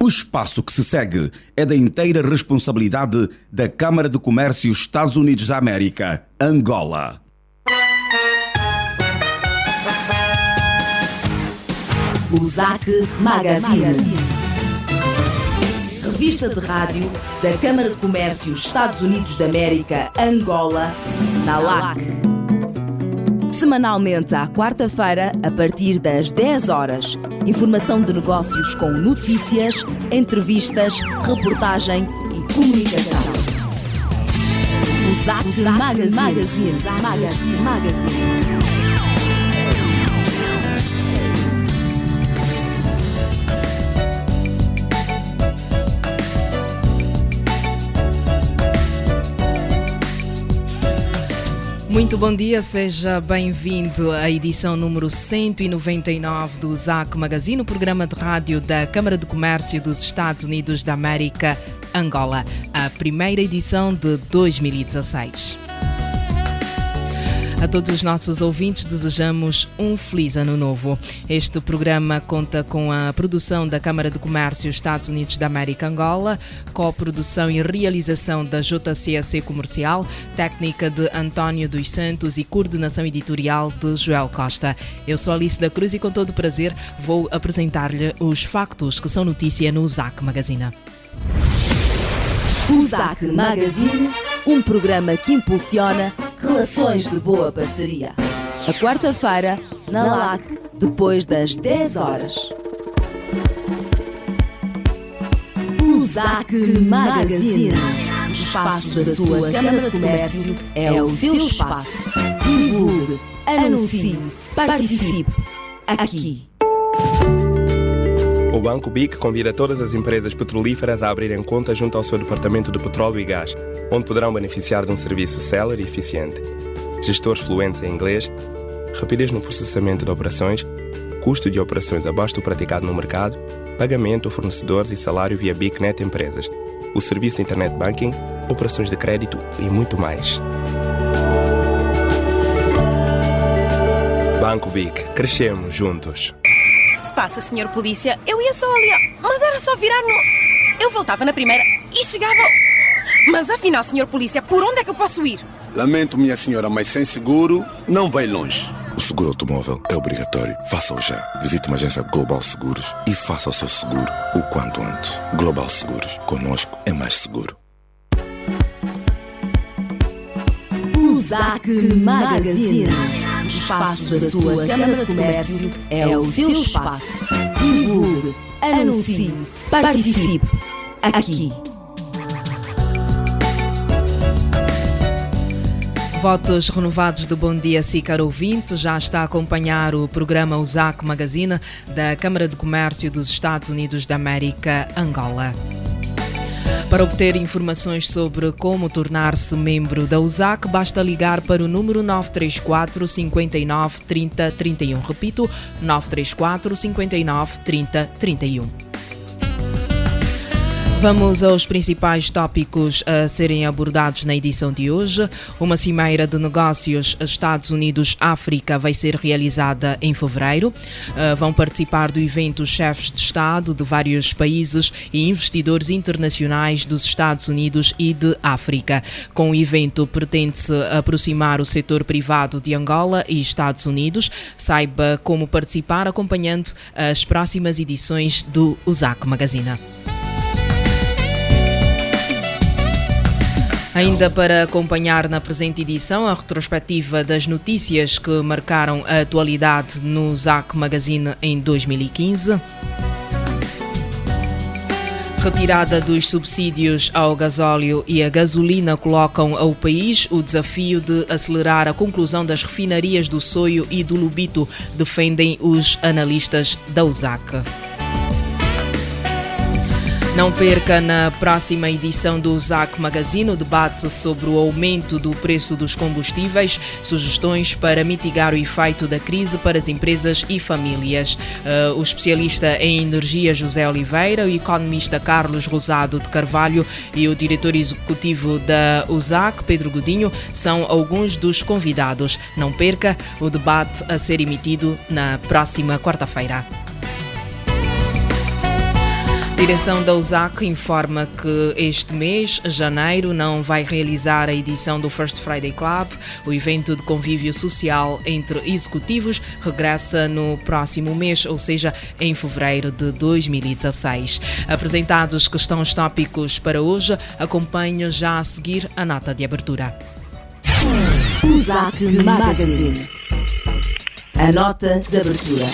O espaço que se segue é da inteira responsabilidade da Câmara de Comércio Estados Unidos da América, Angola. O ZAC Magazine. Revista de rádio da Câmara de Comércio Estados Unidos da América, Angola, na LAC. Semanalmente à quarta-feira, a partir das 10 horas. Informação de negócios com notícias, entrevistas, reportagem e comunicação. O ZAC Magazine. Muito bom dia, seja bem-vindo à edição número 199 do ZAC Magazine, o programa de rádio da Câmara de Comércio dos Estados Unidos da América, Angola, a primeira edição de 2016. A todos os nossos ouvintes desejamos um feliz ano novo. Este programa conta com a produção da Câmara de Comércio Estados Unidos da América Angola, coprodução e realização da JCAC Comercial, técnica de António dos Santos e coordenação editorial de Joel Costa. Eu sou Alice da Cruz e com todo o prazer vou apresentar-lhe os factos que são notícia no ZAC Magazine. O ZAC Magazine, um programa que impulsiona relações de boa parceria. A quarta-feira, na LAC, depois das 10 horas. O ZAC Magazine. O espaço da sua Câmara de Comércio é o seu espaço. Divulgue, anuncie, participe. Aqui. O Banco BIC convida todas as empresas petrolíferas a abrirem conta junto ao seu Departamento de Petróleo e Gás, onde poderão beneficiar de um serviço célere e eficiente, gestores fluentes em inglês, rapidez no processamento de operações, custo de operações abaixo do praticado no mercado, pagamento a fornecedores e salário via BIC Net Empresas, o serviço de Internet Banking, operações de crédito e muito mais. Banco BIC. Crescemos juntos. O que se passa, Sr. Polícia? Eu ia só ali, mas era só virar no... Eu voltava na primeira e chegava... Mas afinal, Sr. Polícia, por onde é que eu posso ir? Lamento, minha senhora, mas sem seguro não vai longe. O seguro automóvel é obrigatório. Faça-o já. Visite uma agência Global Seguros e faça o seu seguro o quanto antes. Global Seguros. Conosco é mais seguro. O ZAC Magazine. O espaço da sua Câmara de Comércio é o seu espaço. Divulgue, anuncie, participe. Aqui. Votos renovados de bom dia, si, caro ouvinte. Já está a acompanhar o programa o ZAC Magazine da Câmara de Comércio dos Estados Unidos da América, Angola. Para obter informações sobre como tornar-se membro da UZAC, basta ligar para o número 934 59 30 31. Repito, 934 59 30 31. Vamos aos principais tópicos a serem abordados na edição de hoje. Uma cimeira de negócios Estados Unidos-África vai ser realizada em fevereiro. Vão participar do evento chefes de Estado de vários países e investidores internacionais dos Estados Unidos e de África. Com o evento, pretende-se aproximar o setor privado de Angola e Estados Unidos. Saiba como participar acompanhando as próximas edições do ZAC Magazine. Ainda para acompanhar na presente edição a retrospectiva das notícias que marcaram a atualidade no ZAC Magazine em 2015. Retirada dos subsídios ao gasóleo e a gasolina colocam ao país o desafio de acelerar a conclusão das refinarias do Soio e do Lubito, defendem os analistas da UZAC. Não perca na próxima edição do ZAC Magazine o debate sobre o aumento do preço dos combustíveis, sugestões para mitigar o efeito da crise para as empresas e famílias. O especialista em energia José Oliveira, o economista Carlos Rosado de Carvalho e o diretor executivo da UZAC, Pedro Godinho, são alguns dos convidados. Não perca o debate a ser emitido na próxima quarta-feira. A direção da USAC informa que este mês, janeiro, não vai realizar a edição do First Friday Club. O evento de convívio social entre executivos regressa no próximo mês, ou seja, em fevereiro de 2016. Apresentados que estão os tópicos para hoje, acompanho já a seguir a nota de abertura. USAC Magazine. A nota de abertura.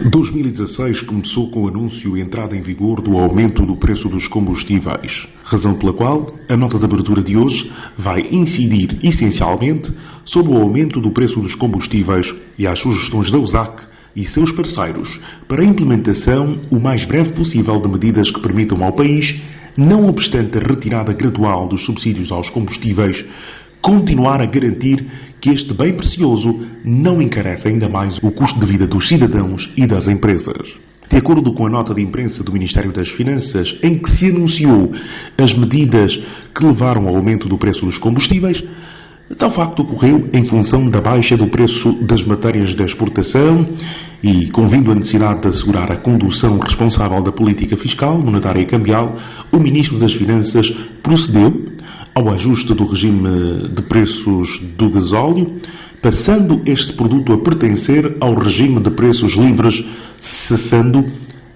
2016 começou com o anúncio e entrada em vigor do aumento do preço dos combustíveis, razão pela qual a nota de abertura de hoje vai incidir essencialmente sobre o aumento do preço dos combustíveis e as sugestões da USAC e seus parceiros para a implementação o mais breve possível de medidas que permitam ao país, não obstante a retirada gradual dos subsídios aos combustíveis, continuar a garantir que este bem precioso não encarece ainda mais o custo de vida dos cidadãos e das empresas. De acordo com a nota de imprensa do Ministério das Finanças, em que se anunciou as medidas que levaram ao aumento do preço dos combustíveis, tal facto ocorreu em função da baixa do preço das matérias de exportação e, convindo a necessidade de assegurar a condução responsável da política fiscal, monetária e cambial, o Ministro das Finanças procedeu ao ajuste do regime de preços do gasóleo, passando este produto a pertencer ao regime de preços livres, cessando,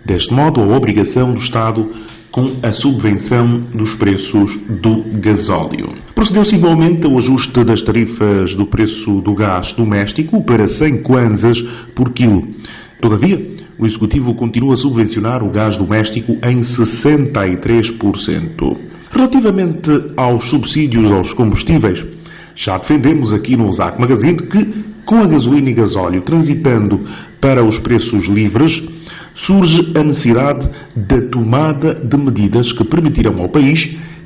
deste modo, a obrigação do Estado com a subvenção dos preços do gasóleo. Procedeu-se igualmente ao ajuste das tarifas do preço do gás doméstico para 100 kwanzas por quilo. Todavia, o Executivo continua a subvencionar o gás doméstico em 63%. Relativamente aos subsídios aos combustíveis, já defendemos aqui no USAC Magazine que, com a gasolina e gasóleo transitando para os preços livres, surge a necessidade da tomada de medidas que permitirão ao país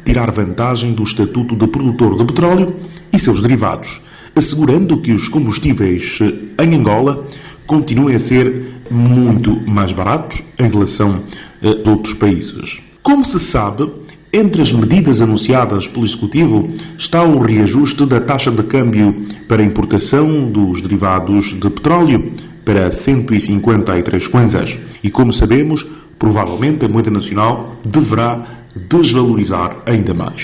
tirar vantagem do estatuto de produtor de petróleo e seus derivados, assegurando que os combustíveis em Angola continuem a ser muito mais baratos em relação a outros países. Como se sabe, entre as medidas anunciadas pelo Executivo está o reajuste da taxa de câmbio para importação dos derivados de petróleo para 153 kwanzas. E como sabemos, provavelmente a moeda nacional deverá desvalorizar ainda mais.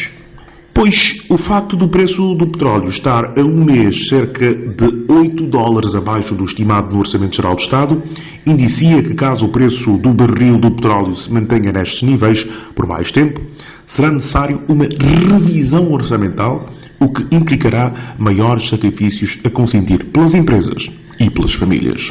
Pois o facto do preço do petróleo estar a um mês cerca de $8 abaixo do estimado no Orçamento Geral do Estado indicia que, caso o preço do barril do petróleo se mantenha nestes níveis por mais tempo, será necessário uma revisão orçamental, o que implicará maiores sacrifícios a consentir pelas empresas e pelas famílias.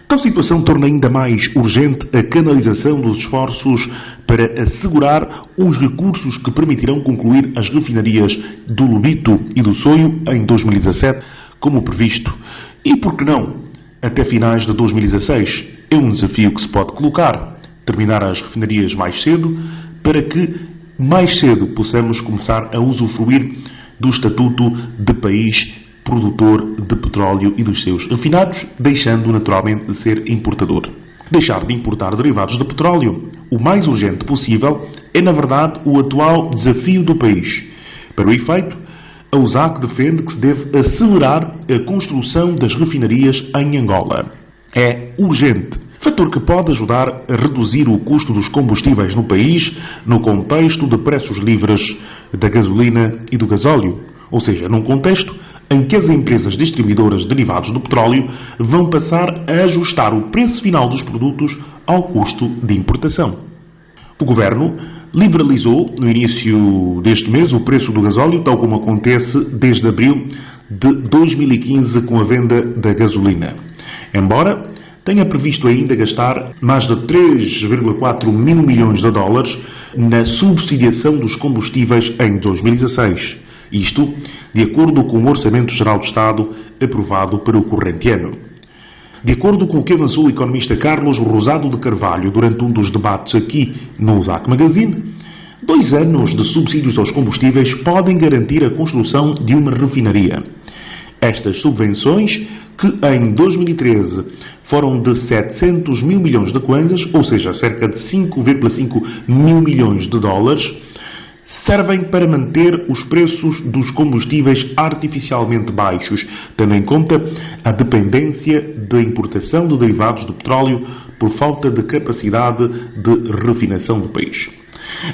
Tal situação torna ainda mais urgente a canalização dos esforços para assegurar os recursos que permitirão concluir as refinarias do Lobito e do Soio em 2017, como previsto, e, por que não, até finais de 2016. É um desafio que se pode colocar, terminar as refinarias mais cedo, para que mais cedo possamos começar a usufruir do estatuto de país produtor de petróleo e dos seus refinados, deixando naturalmente de ser importador. Deixar de importar derivados de petróleo o mais urgente possível é, na verdade, o atual desafio do país. Para o efeito, a USAC defende que se deve acelerar a construção das refinarias em Angola. É urgente, fator que pode ajudar a reduzir o custo dos combustíveis no país no contexto de preços livres da gasolina e do gasóleo, ou seja, num contexto em que as empresas distribuidoras de derivados do petróleo vão passar a ajustar o preço final dos produtos ao custo de importação. O Governo liberalizou no início deste mês o preço do gasóleo, tal como acontece desde abril de 2015 com a venda da gasolina. Embora tenha previsto ainda gastar mais de 3,4 mil milhões de dólares na subsidiação dos combustíveis em 2016. Isto de acordo com o Orçamento Geral do Estado aprovado para o corrente ano. De acordo com o que avançou o economista Carlos Rosado de Carvalho durante um dos debates aqui no USAC Magazine, 2 anos de subsídios aos combustíveis podem garantir a construção de uma refinaria. Estas subvenções, que em 2013 foram de 700 mil milhões de kwanzas, ou seja, cerca de 5,5 mil milhões de dólares, servem para manter os preços dos combustíveis artificialmente baixos, tendo em conta a dependência da importação de derivados do petróleo por falta de capacidade de refinação do país.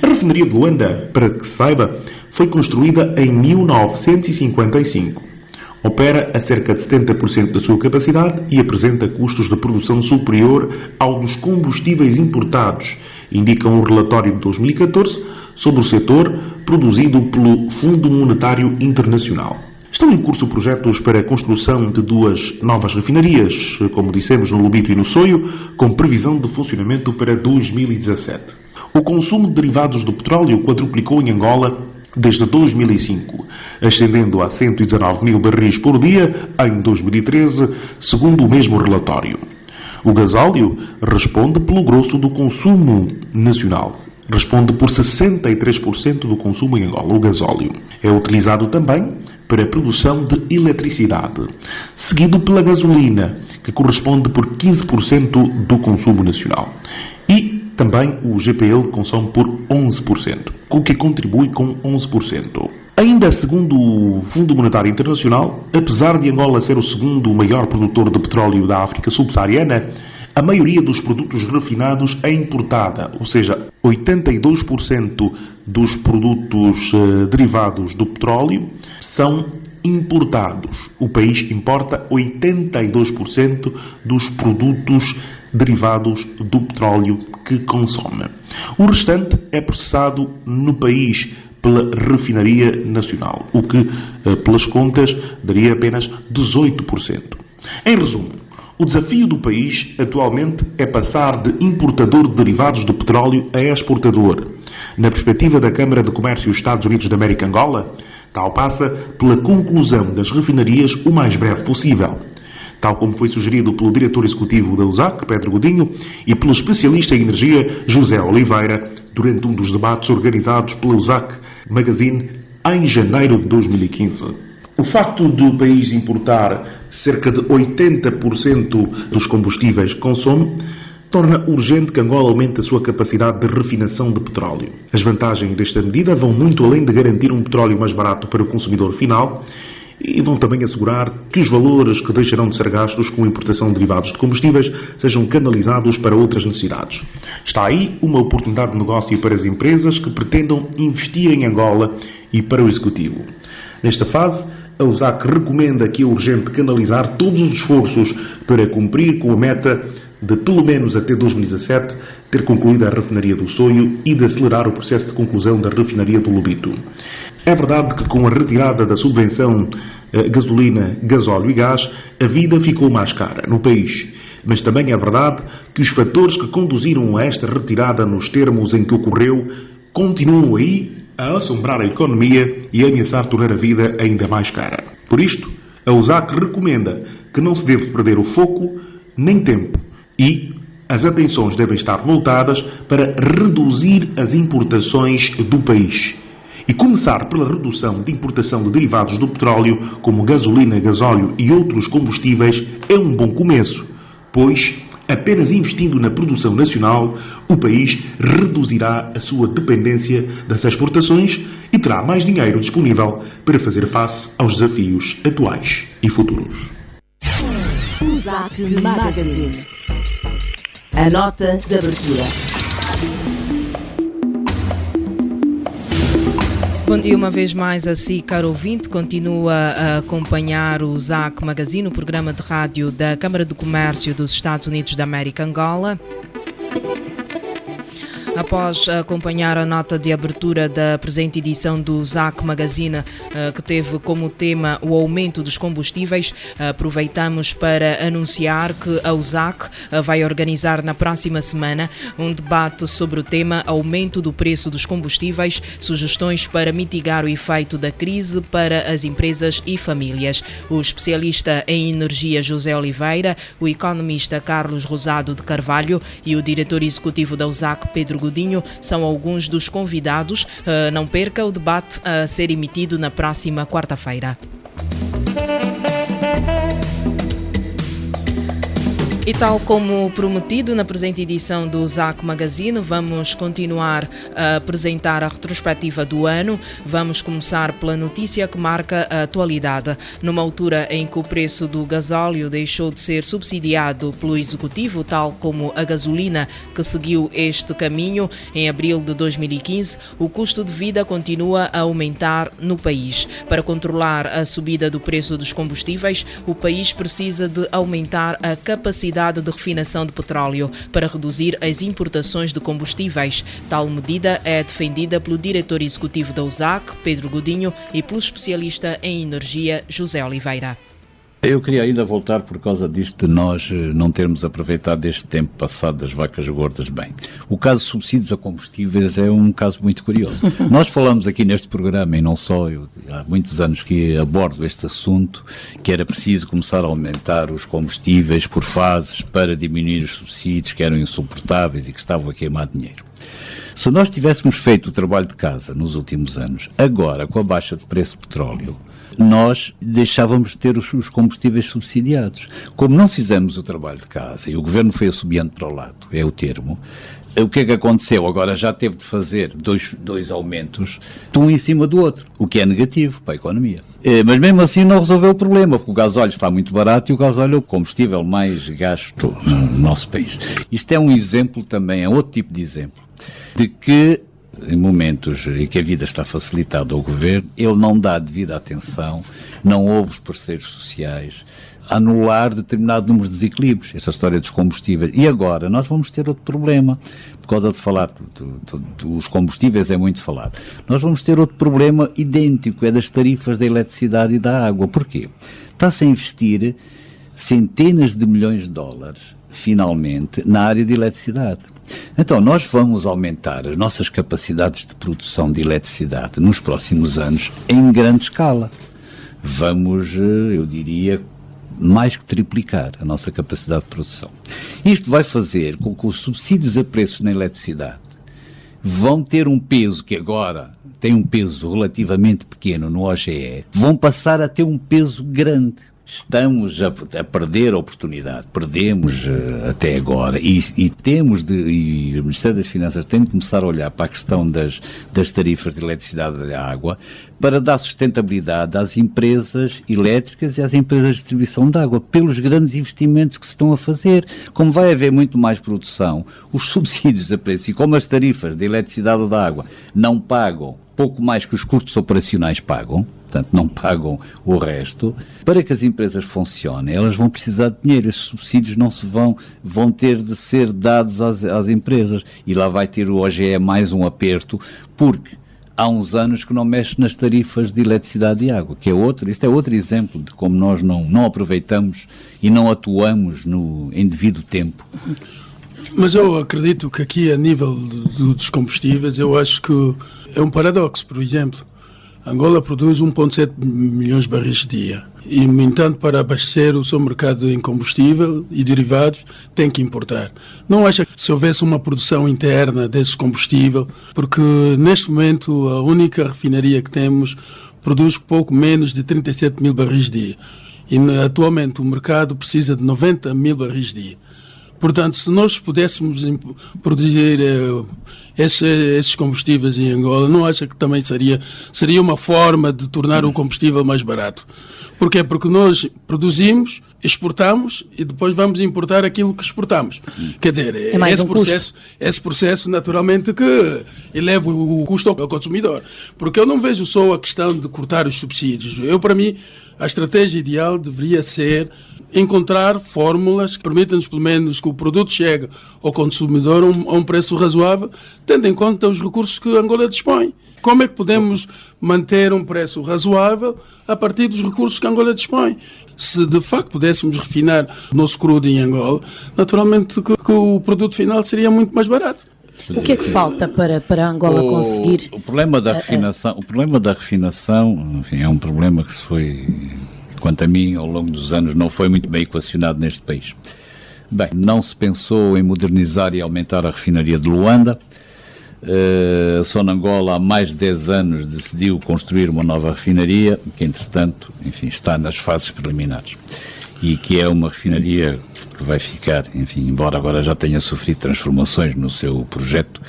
A refinaria de Luanda, para que se saiba, foi construída em 1955. Opera a cerca de 70% da sua capacidade e apresenta custos de produção superior ao dos combustíveis importados, indica um relatório de 2014 sobre o setor produzido pelo Fundo Monetário Internacional. Estão em curso projetos para a construção de 2 novas refinarias, como dissemos, no Lubito e no Soio, com previsão de funcionamento para 2017. O consumo de derivados do petróleo quadruplicou em Angola desde 2005, ascendendo a 119 mil barris por dia em 2013, segundo o mesmo relatório. O gasóleo responde pelo grosso do consumo nacional. Responde por 63% do consumo em Angola, o gasóleo. É utilizado também para a produção de eletricidade, seguido pela gasolina, que corresponde por 15% do consumo nacional. E também o GPL consome por 11%, o que contribui com 11%. Ainda segundo o Fundo Monetário Internacional, apesar de Angola ser o segundo maior produtor de petróleo da África subsaariana, a maioria dos produtos refinados é importada, ou seja, 82% dos produtos derivados do petróleo são importados. O país importa 82% dos produtos derivados do petróleo que consome. O restante é processado no país pela refinaria nacional, o que, pelas contas, daria apenas 18%. Em resumo, o desafio do país atualmente é passar de importador de derivados do petróleo a exportador. Na perspectiva da Câmara de Comércio Estados Unidos da América Angola, tal passa pela conclusão das refinarias o mais breve possível. Tal como foi sugerido pelo diretor executivo da USAC, Pedro Godinho, e pelo especialista em energia, José Oliveira, durante um dos debates organizados pela USAC Magazine em janeiro de 2015. O facto do país importar cerca de 80% dos combustíveis que consome torna urgente que Angola aumente a sua capacidade de refinação de petróleo. As vantagens desta medida vão muito além de garantir um petróleo mais barato para o consumidor final e vão também assegurar que os valores que deixarão de ser gastos com a importação de derivados de combustíveis sejam canalizados para outras necessidades. Está aí uma oportunidade de negócio para as empresas que pretendam investir em Angola e para o Executivo. Nesta fase, a USAC recomenda que é urgente canalizar todos os esforços para cumprir com a meta de, pelo menos até 2017, ter concluído a refinaria do Soio e de acelerar o processo de conclusão da refinaria do Lubito. É verdade que com a retirada da subvenção gasolina, gasóleo e gás, a vida ficou mais cara no país. Mas também é verdade que os fatores que conduziram a esta retirada nos termos em que ocorreu continuam aí a assombrar a economia e a ameaçar tornar a vida ainda mais cara. Por isto, a USAC recomenda que não se deve perder o foco nem tempo e as atenções devem estar voltadas para reduzir as importações do país. E começar pela redução de importação de derivados do petróleo, como gasolina, gasóleo e outros combustíveis, é um bom começo, pois apenas investindo na produção nacional, o país reduzirá a sua dependência das exportações e terá mais dinheiro disponível para fazer face aos desafios atuais e futuros. USAC Magazine. A nota de abertura. Bom dia uma vez mais a si, caro ouvinte. Continua a acompanhar o USAC Magazine, o programa de rádio da Câmara de Comércio dos Estados Unidos da América, Angola. Após acompanhar a nota de abertura da presente edição do USAC Magazine, que teve como tema o aumento dos combustíveis, aproveitamos para anunciar que a USAC vai organizar na próxima semana um debate sobre o tema aumento do preço dos combustíveis, sugestões para mitigar o efeito da crise para as empresas e famílias. O especialista em energia José Oliveira, o economista Carlos Rosado de Carvalho e o diretor executivo da USAC Pedro Godinho são alguns dos convidados. Não perca o debate a ser emitido na próxima quarta-feira. E tal como prometido na presente edição do ZAC Magazine, vamos continuar a apresentar a retrospectiva do ano. Vamos começar pela notícia que marca a atualidade. Numa altura em que o preço do gasóleo deixou de ser subsidiado pelo Executivo, tal como a gasolina que seguiu este caminho em abril de 2015, o custo de vida continua a aumentar no país. Para controlar a subida do preço dos combustíveis, o país precisa de aumentar a capacidade de refinação de petróleo para reduzir as importações de combustíveis. Tal medida é defendida pelo diretor executivo da USAC, Pedro Godinho, e pelo especialista em energia, José Oliveira. Eu queria ainda voltar por causa disto de nós não termos aproveitado este tempo passado das vacas gordas bem. O caso de subsídios a combustíveis é um caso muito curioso. Nós falamos aqui neste programa, e não só, há muitos anos que abordo este assunto, que era preciso começar a aumentar os combustíveis por fases para diminuir os subsídios que eram insuportáveis e que estavam a queimar dinheiro. Se nós tivéssemos feito o trabalho de casa nos últimos anos, agora com a baixa de preço do petróleo, nós deixávamos de ter os combustíveis subsidiados. Como não fizemos o trabalho de casa e o Governo foi assobiando para o lado, é o termo, o que é que aconteceu? Agora já teve de fazer dois aumentos, um em cima do outro, o que é negativo para a economia. Mas mesmo assim não resolveu o problema, porque o gasóleo está muito barato e o gasóleo é o combustível mais gasto no nosso país. Isto é um exemplo também, é outro tipo de exemplo, de que em momentos em que a vida está facilitada ao Governo, ele não dá devida atenção, não ouve os parceiros sociais, anular determinado número de desequilíbrios, essa história dos combustíveis. E agora nós vamos ter outro problema, por causa de falar dos combustíveis é muito falado. Nós vamos ter outro problema idêntico, é das tarifas da eletricidade e da água. Porquê? Está-se a investir centenas de milhões de dólares, finalmente, na área de eletricidade. Então, nós vamos aumentar as nossas capacidades de produção de eletricidade nos próximos anos em grande escala. Vamos, eu diria, mais que triplicar a nossa capacidade de produção. Isto vai fazer com que os subsídios a preços na eletricidade vão ter um peso que agora tem um peso relativamente pequeno no OGE, vão passar a ter um peso grande. Estamos a perder a oportunidade, perdemos até agora e o Ministério das Finanças tem de começar a olhar para a questão das tarifas de eletricidade e da água para dar sustentabilidade às empresas elétricas e às empresas de distribuição de água, pelos grandes investimentos que se estão a fazer. Como vai haver muito mais produção, os subsídios a preço e como as tarifas de eletricidade ou da água não pagam pouco mais que os custos operacionais pagam, portanto não pagam o resto, para que as empresas funcionem, elas vão precisar de dinheiro, esses subsídios não se vão ter de ser dados às empresas, e lá vai ter o OGE mais um aperto, porque há uns anos que não mexe nas tarifas de eletricidade e água, que é isto é outro exemplo de como nós não aproveitamos e não atuamos em devido tempo. Mas eu acredito que aqui, a nível dos combustíveis, eu acho que é um paradoxo. Por exemplo, Angola produz 1,7 milhões de barris de dia e, no entanto, para abastecer o seu mercado em combustível e derivados, tem que importar. Não acha que se houvesse uma produção interna desse combustível, porque neste momento a única refinaria que temos produz pouco menos de 37 mil barris de dia e atualmente o mercado precisa de 90 mil barris de dia. Portanto, se nós pudéssemos produzir esses combustíveis em Angola, não acha que também seria uma forma de tornar o combustível mais barato? Porquê? Porque nós produzimos, exportamos e depois vamos importar aquilo que exportamos. Quer dizer, esse processo naturalmente que eleva o custo ao consumidor. Porque eu não vejo só a questão de cortar os subsídios. Para mim, a estratégia ideal deveria ser encontrar fórmulas que permitam-nos, pelo menos, que o produto chegue ao consumidor a um preço razoável, tendo em conta os recursos que Angola dispõe. Como é que podemos manter um preço razoável a partir dos recursos que Angola dispõe? Se de facto pudéssemos refinar o nosso crudo em Angola, naturalmente que o produto final seria muito mais barato. O que é que falta para Angola conseguir? O problema da refinação, enfim, é um problema que se foi, quanto a mim, ao longo dos anos, não foi muito bem equacionado neste país. Bem, não se pensou em modernizar e aumentar a refinaria de Luanda. A Sonangol há mais de 10 anos decidiu construir uma nova refinaria, que entretanto, enfim, está nas fases preliminares, e que é uma refinaria que vai ficar, enfim, embora agora já tenha sofrido transformações no seu projeto,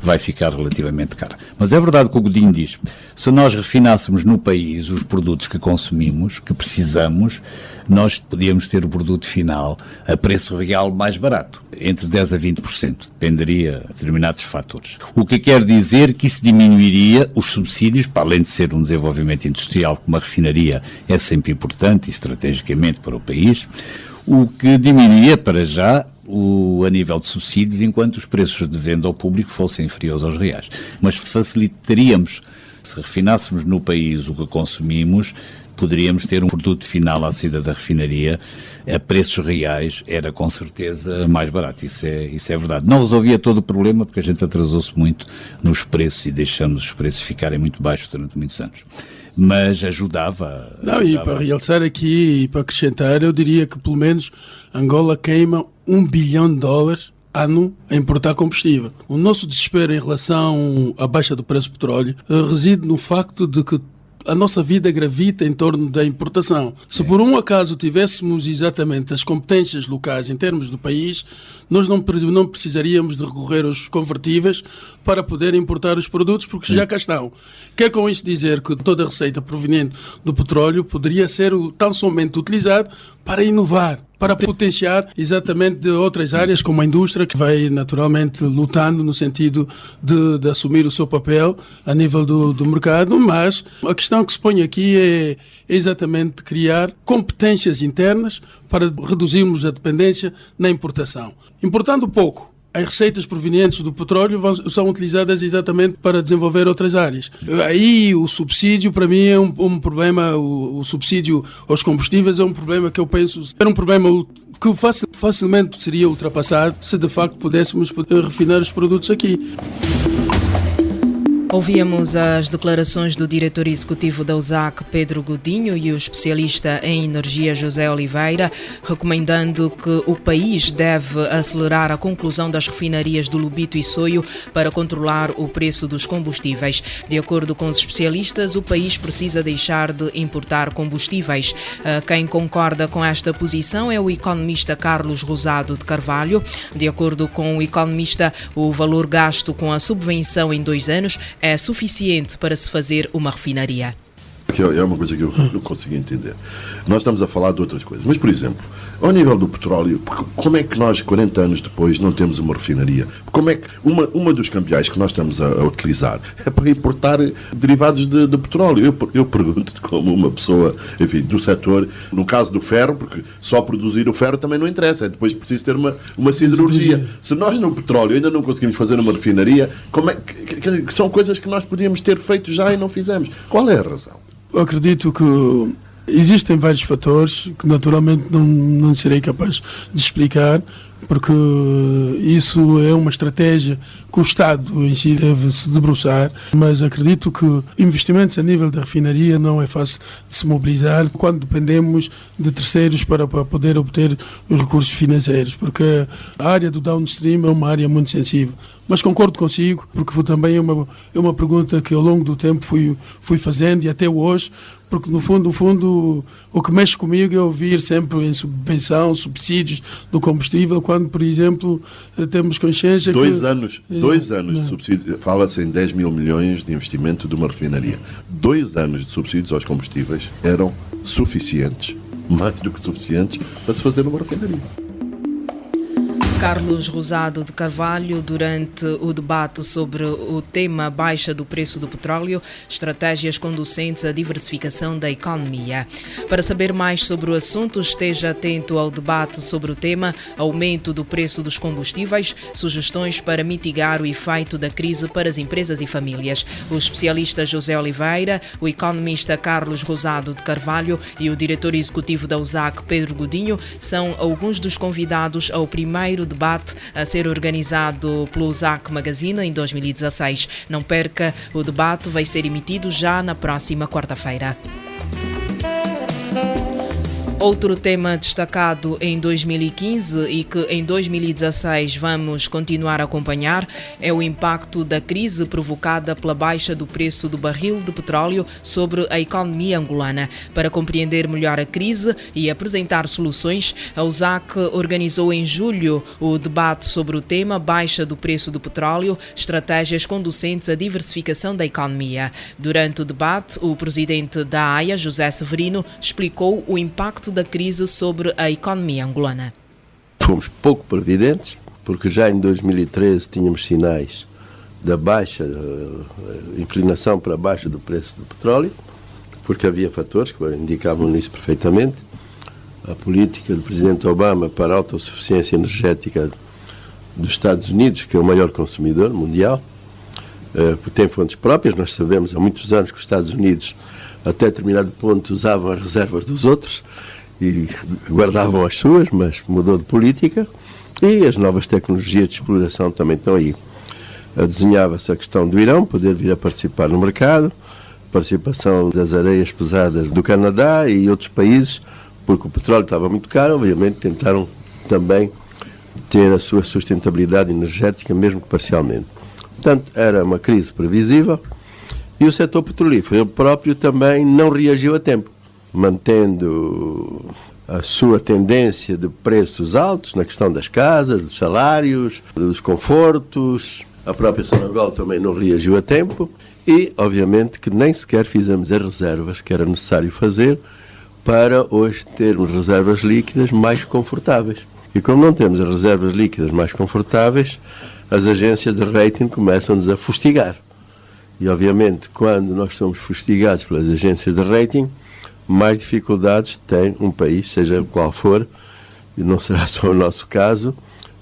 vai ficar relativamente cara. Mas é verdade o que o Godinho diz. Se nós refinássemos no país os produtos que consumimos, que precisamos, nós podíamos ter o produto final a preço real mais barato, entre 10% a 20%, dependeria de determinados fatores. O que quer dizer que isso diminuiria os subsídios, para além de ser um desenvolvimento industrial, como a refinaria é sempre importante, estrategicamente para o país, o que diminuiria para já a nível de subsídios, enquanto os preços de venda ao público fossem inferiores aos reais. Mas facilitaríamos, se refinássemos no país o que consumimos, poderíamos ter um produto final à saída da refinaria a preços reais, era com certeza mais barato, isso é verdade. Não resolvia todo o problema, porque a gente atrasou-se muito nos preços e deixamos os preços ficarem muito baixos durante muitos anos. Mas ajudava. E para realçar aqui e para acrescentar, eu diria que pelo menos Angola queima $1 bilhão ano a importar combustível. O nosso desespero em relação à baixa do preço do petróleo reside no facto de que a nossa vida gravita em torno da importação. Se por um acaso tivéssemos exatamente as competências locais em termos do país, nós não precisaríamos de recorrer aos convertíveis para poder importar os produtos, porque já cá estão. Quer com isto dizer que toda a receita proveniente do petróleo poderia ser tão somente utilizada para inovar, para potenciar exatamente de outras áreas, como a indústria, que vai naturalmente lutando no sentido de assumir o seu papel a nível do mercado, mas a questão que se põe aqui é exatamente criar competências internas para reduzirmos a dependência na importação. Importando pouco, as receitas provenientes do petróleo são utilizadas exatamente para desenvolver outras áreas. Aí o subsídio, para mim, é um problema, o subsídio aos combustíveis é um problema que eu penso ser um problema que facilmente seria ultrapassado se de facto pudéssemos refinar os produtos aqui. Ouvíamos as declarações do diretor executivo da USAC, Pedro Godinho, e o especialista em energia, José Oliveira, recomendando que o país deve acelerar a conclusão das refinarias do Lubito e Soio para controlar o preço dos combustíveis. De acordo com os especialistas, o país precisa deixar de importar combustíveis. Quem concorda com esta posição é o economista Carlos Rosado de Carvalho. De acordo com o economista, o valor gasto com a subvenção em 2 anos é suficiente para se fazer uma refinaria. É uma coisa que eu não consigo entender. Nós estamos a falar de outras coisas, mas, por exemplo, ao nível do petróleo, como é que nós, 40 anos depois, não temos uma refinaria? Como é que uma dos cambiais que nós estamos a utilizar é para importar derivados de petróleo? Eu pergunto-te, como uma pessoa, enfim, do setor, no caso do ferro, porque só produzir o ferro também não interessa, é depois preciso ter uma siderurgia. Se nós no petróleo ainda não conseguimos fazer uma refinaria, que são coisas que nós podíamos ter feito já e não fizemos. Qual é a razão? Eu acredito que existem vários fatores que naturalmente não serei capaz de explicar, porque isso é uma estratégia que o Estado em si deve se debruçar, mas acredito que investimentos a nível da refinaria não é fácil de se mobilizar quando dependemos de terceiros para poder obter os recursos financeiros, porque a área do downstream é uma área muito sensível. Mas concordo consigo, porque também é uma pergunta que ao longo do tempo fui fazendo e até hoje, porque no fundo, o que mexe comigo é ouvir sempre em subvenção, subsídios do combustível, quando, por exemplo, temos consciência que... 2 anos de subsídio, fala-se em 10 mil milhões de investimento de uma refinaria. 2 anos de subsídios aos combustíveis eram suficientes, mais do que suficientes, para se fazer uma refinaria. Carlos Rosado de Carvalho, durante o debate sobre o tema baixa do preço do petróleo, estratégias conducentes à diversificação da economia. Para saber mais sobre o assunto, esteja atento ao debate sobre o tema aumento do preço dos combustíveis, sugestões para mitigar o efeito da crise para as empresas e famílias. O especialista José Oliveira, o economista Carlos Rosado de Carvalho e o diretor executivo da USAC, Pedro Godinho, são alguns dos convidados ao primeiro debate a ser organizado pelo USAC Magazine em 2016. Não perca, o debate vai ser emitido já na próxima quarta-feira. Outro tema destacado em 2015 e que em 2016 vamos continuar a acompanhar é o impacto da crise provocada pela baixa do preço do barril de petróleo sobre a economia angolana. Para compreender melhor a crise e apresentar soluções, a USAC organizou em julho o debate sobre o tema baixa do preço do petróleo, estratégias conducentes à diversificação da economia. Durante o debate, o presidente da AIA, José Severino, explicou o impacto da crise sobre a economia angolana. Fomos pouco previdentes, porque já em 2013 tínhamos sinais da baixa, inclinação para a baixa do preço do petróleo, porque havia fatores que indicavam nisso perfeitamente. A política do presidente Obama para a autossuficiência energética dos Estados Unidos, que é o maior consumidor mundial, tem fontes próprias. Nós sabemos há muitos anos que os Estados Unidos, até determinado ponto, usavam as reservas dos outros e guardavam as suas, mas mudou de política, e as novas tecnologias de exploração também estão aí. Desenhava-se a questão do Irão poder vir a participar no mercado, participação das areias pesadas do Canadá e outros países, porque o petróleo estava muito caro. Obviamente tentaram também ter a sua sustentabilidade energética, mesmo que parcialmente. Portanto, era uma crise previsível, e o setor petrolífero, ele próprio, também não reagiu a tempo, mantendo a sua tendência de preços altos na questão das casas, dos salários, dos confortos. A própria Sonangol também não reagiu a tempo e, obviamente, que nem sequer fizemos as reservas que era necessário fazer para hoje termos reservas líquidas mais confortáveis. E como não temos as reservas líquidas mais confortáveis, as agências de rating começam-nos a fustigar. E, obviamente, quando nós somos fustigados pelas agências de rating, mais dificuldades tem um país, seja qual for, e não será só o nosso caso,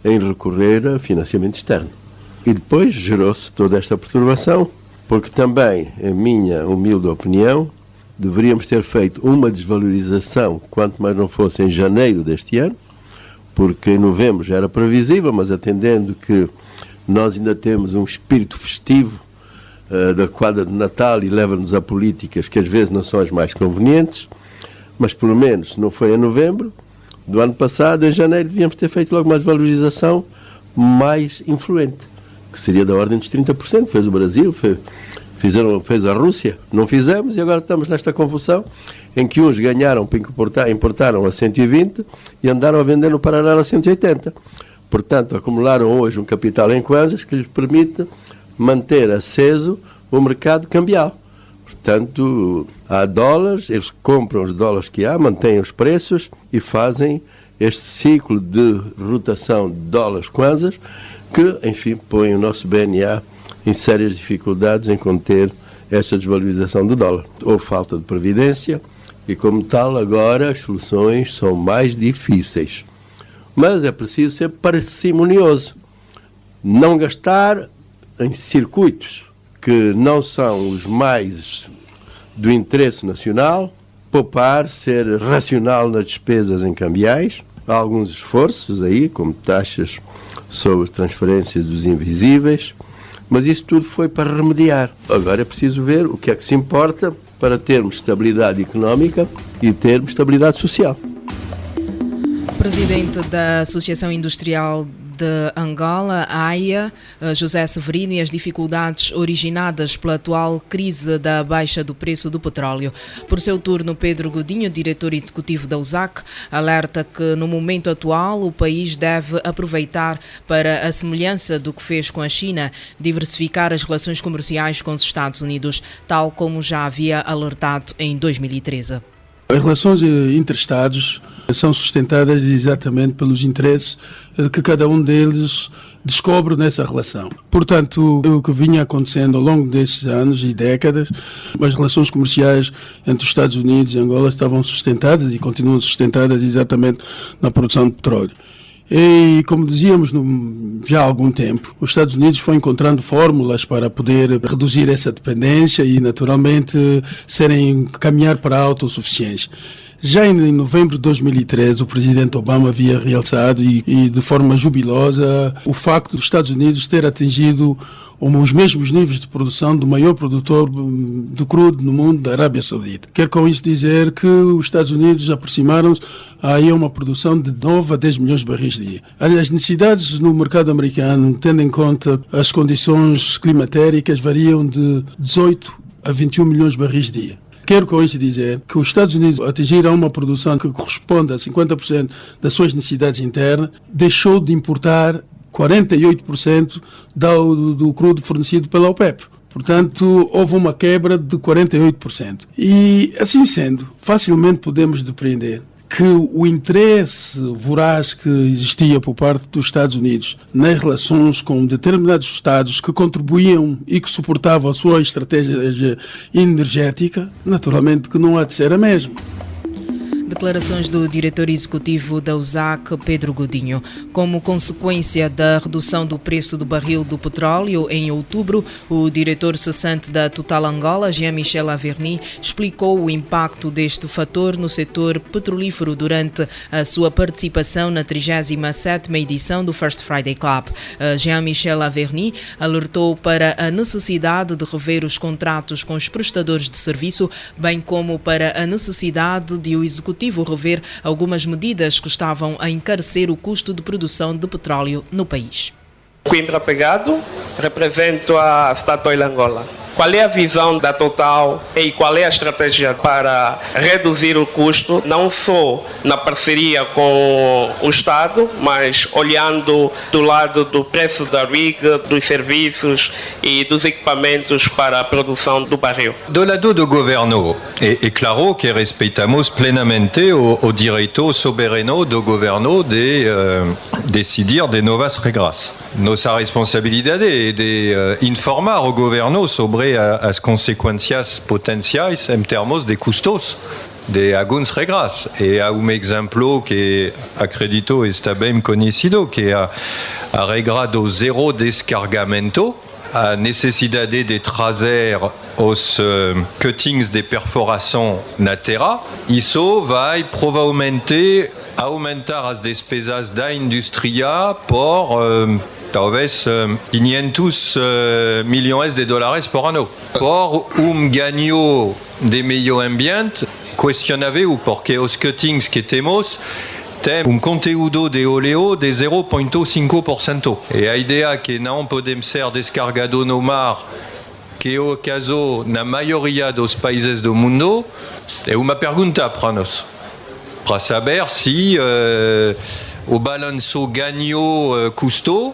em recorrer a financiamento externo. E depois gerou-se toda esta perturbação, porque também, em minha humilde opinião, deveríamos ter feito uma desvalorização, quanto mais não fosse em janeiro deste ano, porque em novembro já era previsível, mas atendendo que nós ainda temos um espírito festivo da quadra de Natal e leva-nos a políticas que às vezes não são as mais convenientes, mas pelo menos, se não foi em novembro do ano passado, em janeiro devíamos ter feito logo uma desvalorização mais influente, que seria da ordem dos 30%, fez o Brasil, fez a Rússia, não fizemos, e agora estamos nesta confusão em que uns ganharam para importaram a 120 e andaram a vender no paralelo a 180. Portanto, acumularam hoje um capital em kwanzas que lhes permite manter aceso o mercado cambial. Portanto, há dólares, eles compram os dólares que há, mantêm os preços e fazem este ciclo de rotação de dólares kwanzas que, enfim, põe o nosso BNA em sérias dificuldades em conter esta desvalorização do dólar. Houve falta de previdência e, como tal, agora as soluções são mais difíceis. Mas é preciso ser parcimonioso, não gastar em circuitos que não são os mais do interesse nacional, poupar, ser racional nas despesas em cambiais. Há alguns esforços aí, como taxas sobre as transferências dos invisíveis, mas isso tudo foi para remediar. Agora é preciso ver o que é que se importa para termos estabilidade económica e termos estabilidade social. Presidente da Associação Industrial de Angola, a AIA, José Severino, e as dificuldades originadas pela atual crise da baixa do preço do petróleo. Por seu turno, Pedro Godinho, diretor executivo da USAC, alerta que no momento atual o país deve aproveitar para, a semelhança do que fez com a China, diversificar as relações comerciais com os Estados Unidos, tal como já havia alertado em 2013. As relações interestados são sustentadas exatamente pelos interesses que cada um deles descobre nessa relação. Portanto, o que vinha acontecendo ao longo desses anos e décadas, as relações comerciais entre os Estados Unidos e Angola estavam sustentadas e continuam sustentadas exatamente na produção de petróleo. E, como dizíamos já há algum tempo, os Estados Unidos foram encontrando fórmulas para poder reduzir essa dependência e, naturalmente, caminhar para a autossuficiência. Já em novembro de 2013, o presidente Obama havia realçado e de forma jubilosa o facto dos Estados Unidos ter atingido os mesmos níveis de produção do maior produtor de crudo no mundo, da Arábia Saudita. Quer com isso dizer que os Estados Unidos aproximaram-se a uma produção de 9 a 10 milhões de barris dia. As necessidades no mercado americano, tendo em conta as condições climatéricas, variam de 18 a 21 milhões de barris dia. Quero com isso dizer que os Estados Unidos atingiram uma produção que corresponde a 50% das suas necessidades internas, deixou de importar 48% do crudo fornecido pela OPEP. Portanto, houve uma quebra de 48%. E, assim sendo, facilmente podemos depreender que o interesse voraz que existia por parte dos Estados Unidos nas relações com determinados Estados que contribuíam e que suportavam a sua estratégia energética, naturalmente que não há de ser a mesma. Declarações do diretor executivo da USAC, Pedro Godinho. Como consequência da redução do preço do barril do petróleo em outubro, o diretor cessante da Total Angola, Jean-Michel Averny, explicou o impacto deste fator no setor petrolífero durante a sua participação na 37ª edição do First Friday Club. Jean-Michel Averny alertou para a necessidade de rever os contratos com os prestadores de serviço, bem como para a necessidade de o executivo rever algumas medidas que estavam a encarecer o custo de produção de petróleo no país. Coimbra Pegado, represento a Statoil Angola. Qual é a visão da Total e qual é a estratégia para reduzir o custo, não só na parceria com o Estado, mas olhando do lado do preço da rig, dos serviços e dos equipamentos para a produção do barril? Do lado do governo, é claro que respeitamos plenamente o direito soberano do governo de decidir de novas regras. Nossa responsabilidade é de informar o governo sobre as consequências potenciais em termos de custos de algumas regras. E há exemplo que acredito está bem conhecido, que é a regra do zero descargamento, a necessidade de trazer os cuttings de perfuração na terra. Isso vai provavelmente aumentar as despesas da indústria por talvez 500 milhões de dólares por ano. Por ganho de meio ambiente questionável, porque os cuttings que temos tem conteúdo de óleo de 0,5%. E a ideia é que não podemos ser descargados no mar, que é o caso na maioria dos países do mundo, é uma pergunta para nós, para saber se o balanço ganho-custo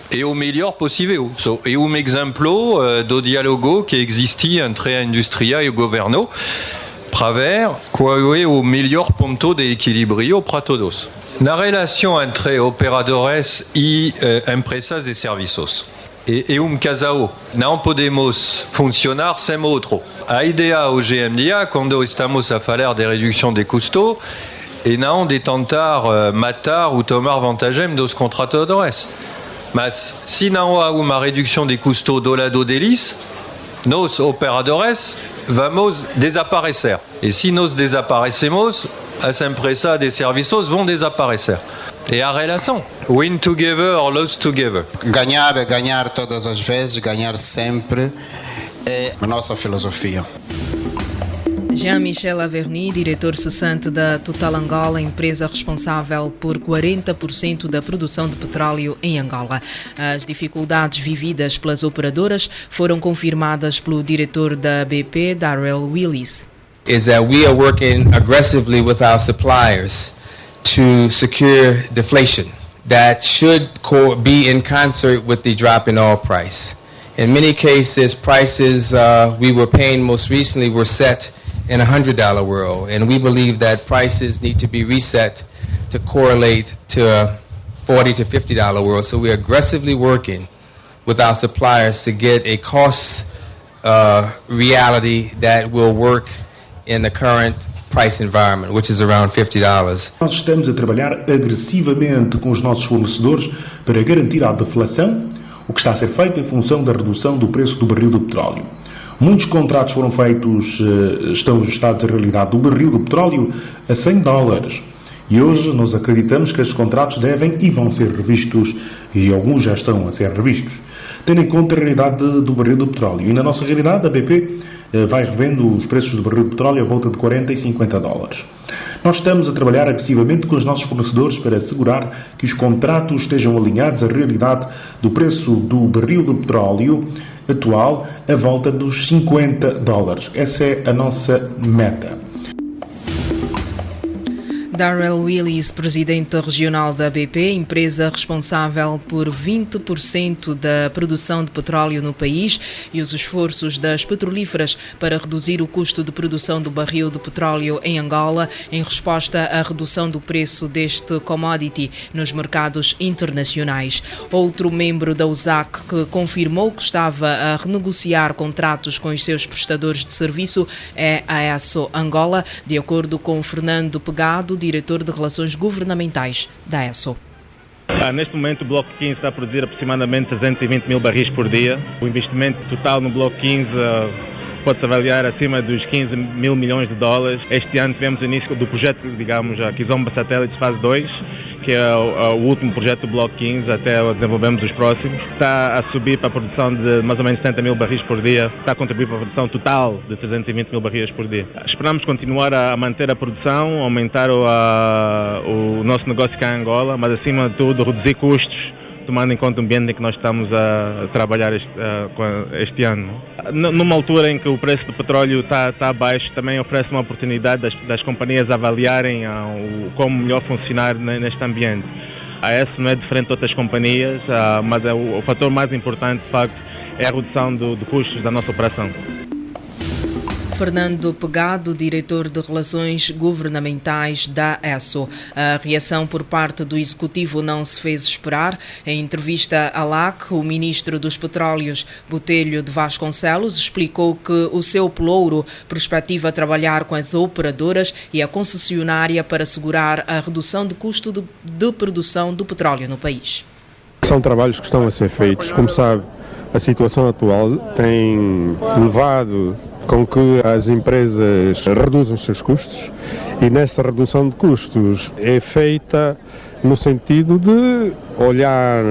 é o melhor possível. É exemplo do diálogo que existe entre a indústria e o governo para ver qual é o melhor ponto de equilíbrio para todos. Na relação entre operadores e empresas de serviços. É casal. Não podemos funcionar sem outro. A ideia hoje em dia, quando estamos a falar de redução de custo, é não de tentar matar ou tomar vantagem dos contratadores. Mas se não há uma redução de custo do lado deles, nós, operadores, vamos desaparecer. E se nós desaparecemos, as empresas de serviços vão desaparecer. É a relação. Win together or lose together. Ganhar todas as vezes, ganhar sempre é a nossa filosofia. Jean-Michel Averny, diretor cessante da Total Angola, empresa responsável por 40% da produção de petróleo em Angola. As dificuldades vividas pelas operadoras foram confirmadas pelo diretor da BP, Darrell Willis. Is that we are working aggressively with our suppliers to secure deflation that should be in concert with the drop in oil price. In many cases, prices we were paying most recently were set in a $100 world, and we believe that prices need to be reset to correlate to a $40 to $50 world. So we are aggressively working with our suppliers to get a cost reality that will work in the current price environment, which is around $50. Nós estamos a trabalhar agressivamente com os nossos fornecedores para garantir a deflação, o que está a ser feito em função da redução do preço do barril do petróleo. Muitos contratos foram feitos, estão ajustados à realidade do barril do petróleo a $100. E hoje nós acreditamos que estes contratos devem e vão ser revistos, e alguns já estão a ser revistos, tendo em conta a realidade do barril do petróleo. E na nossa realidade, a BP vai revendo os preços do barril de petróleo a volta de $40 e $50. Nós estamos a trabalhar agressivamente com os nossos fornecedores para assegurar que os contratos estejam alinhados à realidade do preço do barril de petróleo atual a volta dos $50. Essa é a nossa meta. Darrell Willis, presidente regional da BP, empresa responsável por 20% da produção de petróleo no país, e os esforços das petrolíferas para reduzir o custo de produção do barril de petróleo em Angola em resposta à redução do preço deste commodity nos mercados internacionais. Outro membro da USAC que confirmou que estava a renegociar contratos com os seus prestadores de serviço é a ESSO Angola, de acordo com Fernando Pegado, diretor de Relações Governamentais da ESSO. Neste momento o Bloco 15 está a produzir aproximadamente 320 mil barris por dia. O investimento total no Bloco 15 pode-se avaliar acima dos 15 mil milhões de dólares. Este ano tivemos o início do projeto, digamos, a Kizomba Satellite Fase 2, que é o último projeto do Bloco 15, até desenvolvemos os próximos. Está a subir para a produção de mais ou menos 70 mil barris por dia, está a contribuir para a produção total de 320 mil barris por dia. Esperamos continuar a manter a produção, aumentar o nosso negócio cá em Angola, mas acima de tudo reduzir custos, tomando em conta o ambiente em que nós estamos a trabalhar este ano. Numa altura em que o preço do petróleo está baixo, também oferece uma oportunidade das companhias avaliarem como melhor funcionar neste ambiente. A ESSO não é diferente de outras companhias, mas o fator mais importante, de facto, é a redução de custos da nossa operação. Fernando Pegado, diretor de Relações Governamentais da ESSO. A reação por parte do Executivo não se fez esperar. Em entrevista à LAC, o ministro dos Petróleos, Botelho de Vasconcelos, explicou que o seu pelouro perspectiva trabalhar com as operadoras e a concessionária para assegurar a redução de custo de produção do petróleo no país. São trabalhos que estão a ser feitos. Como sabe, a situação atual tem levado com que as empresas reduzam os seus custos, e nessa redução de custos é feita no sentido de olhar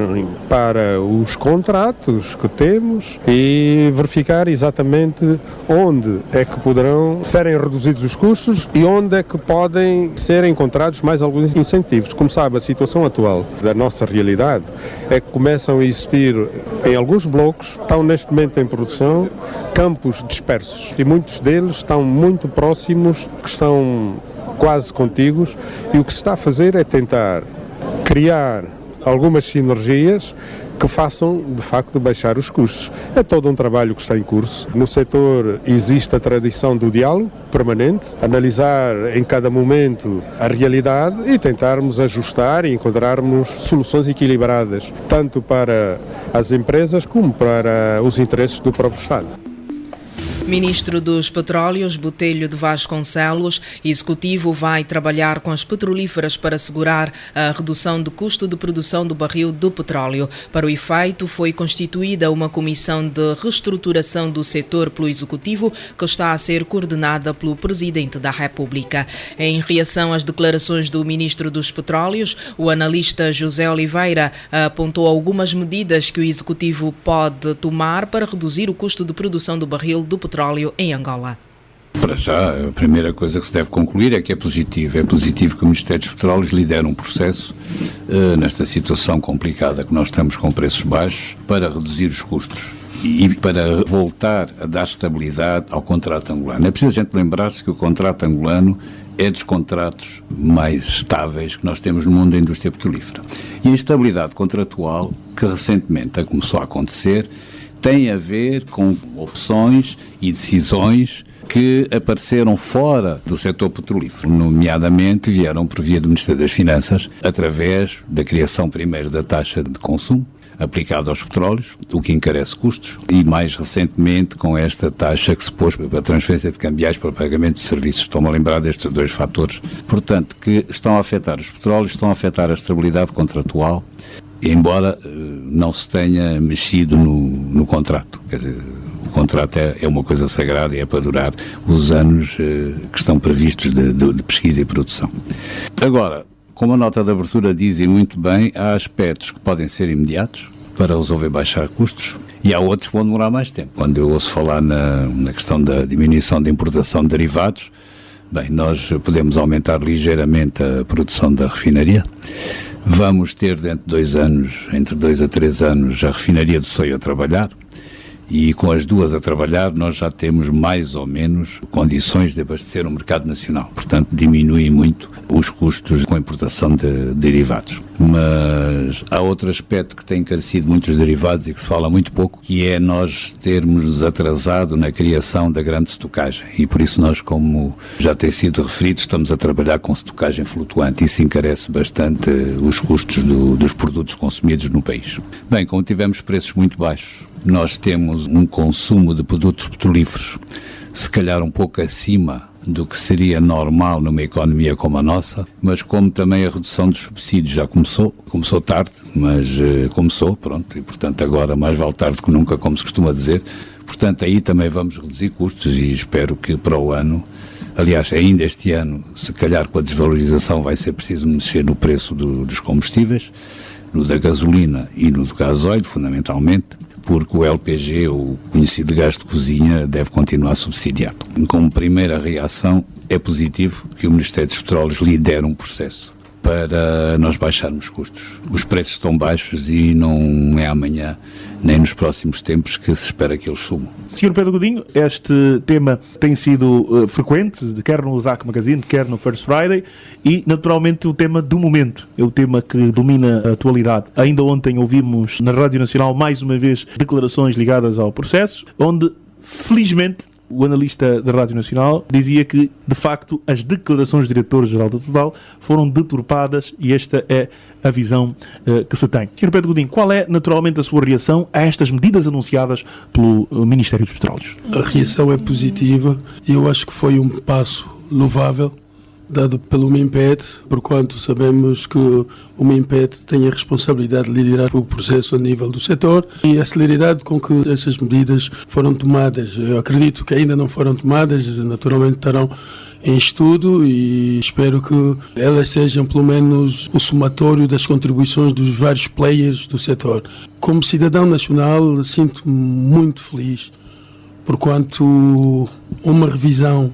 para os contratos que temos e verificar exatamente onde é que poderão serem reduzidos os custos e onde é que podem ser encontrados mais alguns incentivos. Como sabe, a situação atual da nossa realidade é que começam a existir em alguns blocos, estão neste momento em produção, campos dispersos, e muitos deles estão muito próximos, que estão quase contíguos, e o que se está a fazer é tentar criar algumas sinergias que façam, de facto, baixar os custos. É todo um trabalho que está em curso. No setor existe a tradição do diálogo permanente, analisar em cada momento a realidade e tentarmos ajustar e encontrarmos soluções equilibradas, tanto para as empresas como para os interesses do próprio Estado. Ministro dos Petróleos, Botelho de Vasconcelos, Executivo vai trabalhar com as petrolíferas para assegurar a redução do custo de produção do barril do petróleo. Para o efeito, foi constituída uma comissão de reestruturação do setor pelo Executivo, que está a ser coordenada pelo Presidente da República. Em reação às declarações do Ministro dos Petróleos, o analista José Oliveira apontou algumas medidas que o Executivo pode tomar para reduzir o custo de produção do barril do petróleo em Angola. Para já, a primeira coisa que se deve concluir é que é positivo. É positivo que o Ministério dos Petróleos lidere um processo nesta situação complicada que nós estamos com preços baixos para reduzir os custos e para voltar a dar estabilidade ao contrato angolano. É preciso a gente lembrar-se que o contrato angolano é dos contratos mais estáveis que nós temos no mundo da indústria petrolífera. E a instabilidade contratual, que recentemente começou a acontecer, tem a ver com opções e decisões que apareceram fora do setor petrolífero, nomeadamente vieram por via do Ministério das Finanças, através da criação primeiro da taxa de consumo aplicada aos petróleos, o que encarece custos, e mais recentemente com esta taxa que se pôs para a transferência de cambiais para o pagamento de serviços. Estou-me a lembrar destes dois fatores, portanto, que estão a afetar os petróleos, estão a afetar a estabilidade contratual, embora não se tenha mexido no contrato. Quer dizer, contrato é uma coisa sagrada e é para durar os anos que estão previstos de pesquisa e produção. Agora, como a nota de abertura diz e muito bem, há aspectos que podem ser imediatos para resolver baixar custos e há outros que vão demorar mais tempo. Quando eu ouço falar na questão da diminuição da importação de derivados, bem, nós podemos aumentar ligeiramente a produção da refinaria. Vamos ter dentro de 2 anos, entre 2 a 3 anos, a refinaria do Soio a trabalhar. E com as duas a trabalhar, nós já temos mais ou menos condições de abastecer o mercado nacional. Portanto, diminui muito os custos com a importação de derivados. Mas há outro aspecto que tem encarecido muitos derivados e que se fala muito pouco, que é nós termos atrasado na criação da grande estocagem. E por isso nós, como já tem sido referido, estamos a trabalhar com estocagem flutuante. Isso encarece bastante os custos dos produtos consumidos no país. Bem, como tivemos preços muito baixos, nós temos um consumo de produtos petrolíferos, se calhar um pouco acima do que seria normal numa economia como a nossa, mas como também a redução dos subsídios já começou tarde, mas começou, pronto, e portanto agora mais vale tarde que nunca, como se costuma dizer, portanto aí também vamos reduzir custos e espero que para o ano, aliás, ainda este ano, se calhar com a desvalorização vai ser preciso mexer no preço dos combustíveis, no da gasolina e no do gasóleo, fundamentalmente, porque o LPG, o conhecido gás de cozinha, deve continuar subsidiado. Como primeira reação, é positivo que o Ministério dos Petróleos lidere um processo para nós baixarmos custos. Os preços estão baixos e não é amanhã, nem nos próximos tempos, que se espera que eles subam. Sr. Pedro Godinho, este tema tem sido frequente, quer no ZAC Magazine, quer no First Friday, e naturalmente o tema do momento, é o tema que domina a atualidade. Ainda ontem ouvimos na Rádio Nacional mais uma vez declarações ligadas ao processo, onde felizmente o analista da Rádio Nacional dizia que, de facto, as declarações do diretor-geral da Total foram deturpadas e esta é a visão que se tem. Sr. Pedro Godinho, qual é, naturalmente, a sua reação a estas medidas anunciadas pelo Ministério dos Petróleos? A reação é positiva e eu acho que foi um passo louvável dado pelo MINPET, porquanto sabemos que o MINPET tem a responsabilidade de liderar o processo a nível do setor e a celeridade com que essas medidas foram tomadas. Eu acredito que ainda não foram tomadas, naturalmente estarão em estudo e espero que elas sejam pelo menos o somatório das contribuições dos vários players do setor. Como cidadão nacional, sinto-me muito feliz, porquanto uma revisão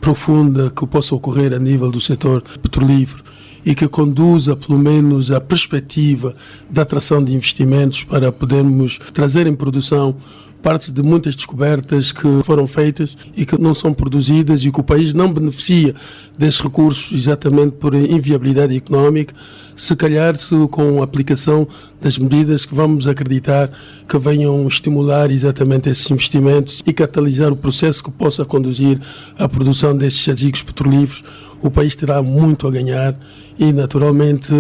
profunda que possa ocorrer a nível do setor petrolífero e que conduza pelo menos à perspectiva da atração de investimentos para podermos trazer em produção parte de muitas descobertas que foram feitas e que não são produzidas e que o país não beneficia desses recursos exatamente por inviabilidade económica, se calhar com a aplicação das medidas que vamos acreditar que venham estimular exatamente esses investimentos e catalisar o processo que possa conduzir à produção desses jazigos petrolíferos, o país terá muito a ganhar e naturalmente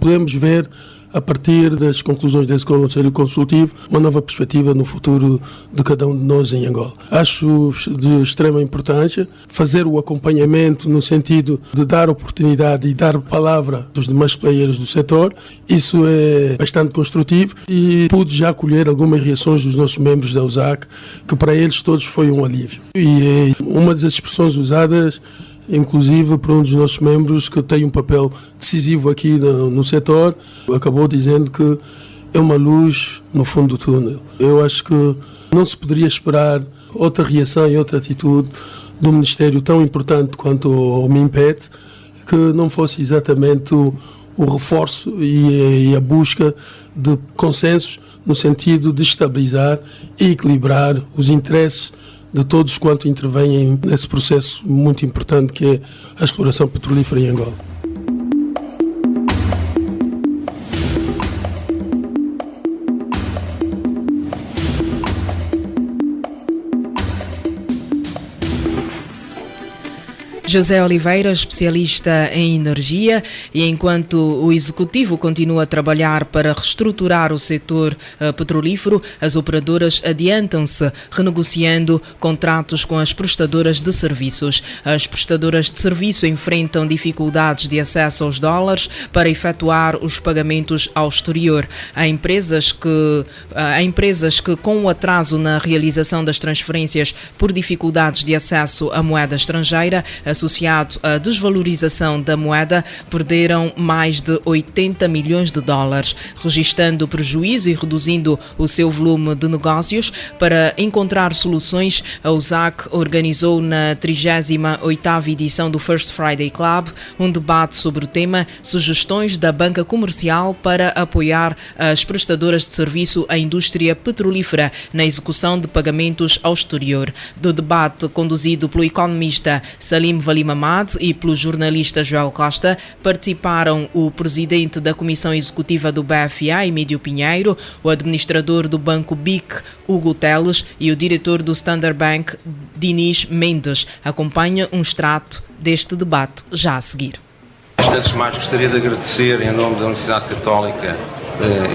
podemos ver a partir das conclusões desse Conselho Consultivo, uma nova perspectiva no futuro de cada um de nós em Angola. Acho de extrema importância fazer o acompanhamento no sentido de dar oportunidade e dar palavra aos demais players do setor. Isso é bastante construtivo e pude já colher algumas reações dos nossos membros da USAC, que para eles todos foi um alívio. E uma das expressões usadas inclusive por um dos nossos membros que tem um papel decisivo aqui no setor, acabou dizendo que é uma luz no fundo do túnel. Eu acho que não se poderia esperar outra reação e outra atitude do Ministério tão importante quanto o MINPET, que não fosse exatamente o reforço e a busca de consensos no sentido de estabilizar e equilibrar os interesses de todos quanto intervêm nesse processo muito importante que é a exploração petrolífera em Angola. José Oliveira, especialista em energia, e enquanto o Executivo continua a trabalhar para reestruturar o setor petrolífero, as operadoras adiantam-se renegociando contratos com as prestadoras de serviços. As prestadoras de serviço enfrentam dificuldades de acesso aos dólares para efetuar os pagamentos ao exterior. Há empresas que, com o atraso na realização das transferências por dificuldades de acesso à moeda estrangeira, associado à desvalorização da moeda, perderam mais de 80 milhões de dólares, registando prejuízo e reduzindo o seu volume de negócios. Para encontrar soluções, a USAC organizou na 38ª edição do First Friday Club um debate sobre o tema Sugestões da Banca Comercial para apoiar as prestadoras de serviço à indústria petrolífera na execução de pagamentos ao exterior. Do debate conduzido pelo economista Salim Valim Ahmad e pelo jornalista Joel Costa, participaram o presidente da Comissão Executiva do BFA, Emílio Pinheiro, o administrador do Banco BIC, Hugo Teles, e o diretor do Standard Bank, Dinis Mendes. Acompanha um extrato deste debate já a seguir. Antes de mais, gostaria de agradecer, em nome da Universidade Católica,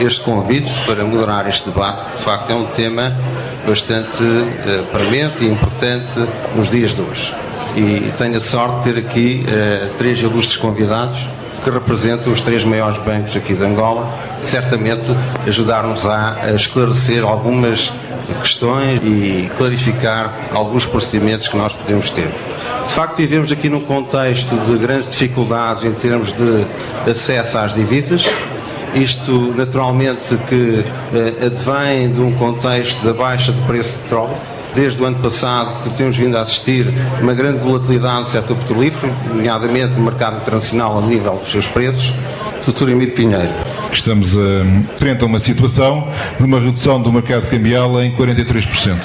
este convite para moderar este debate, que de facto é um tema bastante premente e importante nos dias de hoje. E tenho a sorte de ter aqui 3 ilustres convidados que representam os 3 maiores bancos aqui de Angola, que certamente ajudaram-nos a esclarecer algumas questões e clarificar alguns procedimentos que nós podemos ter. De facto, vivemos aqui num contexto de grandes dificuldades em termos de acesso às divisas. Isto, naturalmente, que advém de um contexto da baixa do preço do petróleo. Desde o ano passado que temos vindo a assistir uma grande volatilidade no setor petrolífero, nomeadamente no mercado internacional a nível dos seus preços. Dr. Emílio Pinheiro. Estamos frente a uma situação de uma redução do mercado cambial em 43%.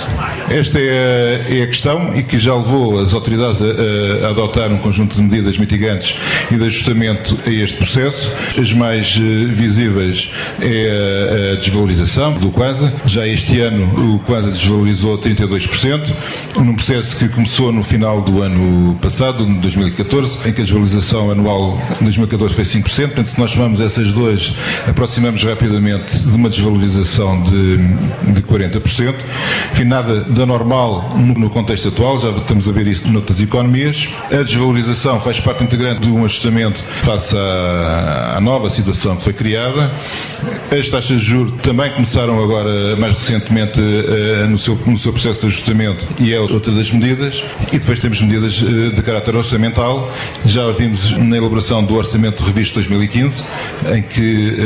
Esta é a questão e que já levou as autoridades a adotar um conjunto de medidas mitigantes e de ajustamento a este processo. As mais visíveis é a desvalorização do Kwanza. Já este ano o Kwanza desvalorizou 32%, num processo que começou no final do ano passado, de 2014, em que a desvalorização anual de 2014 foi 5%. Portanto, se nós somamos essas duas, aproximamos rapidamente de uma desvalorização de 40%. Enfim, nada de anormal no contexto atual, já estamos a ver isso noutras economias. A desvalorização faz parte integrante de um ajustamento face à nova situação que foi criada. As taxas de juros também começaram agora, mais recentemente, no seu processo de ajustamento, e é outra das medidas. E depois temos medidas de caráter orçamental. Já vimos na elaboração do Orçamento Revisto 2015, em que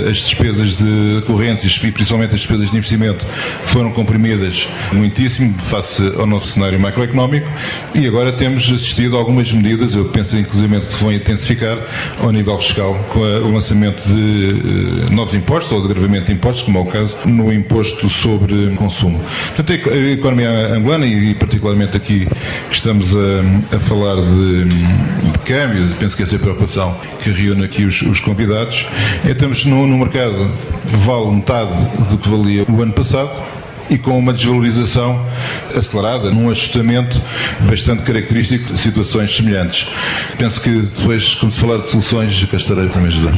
as despesas de correntes e principalmente as despesas de investimento foram comprimidas muitíssimo face ao novo cenário macroeconómico, e agora temos assistido a algumas medidas, eu penso inclusive que se vão intensificar ao nível fiscal com o lançamento de novos impostos ou de agravamento de impostos, como é o caso no imposto sobre consumo. Portanto, a economia angolana, e particularmente aqui que estamos a falar de câmbios, penso que essa é a preocupação que reúne aqui os convidados, estamos no mercado que vale metade do que valia o ano passado e com uma desvalorização acelerada, num ajustamento bastante característico de situações semelhantes. Penso que depois, quando se falar de soluções, cá estarei para me ajudar.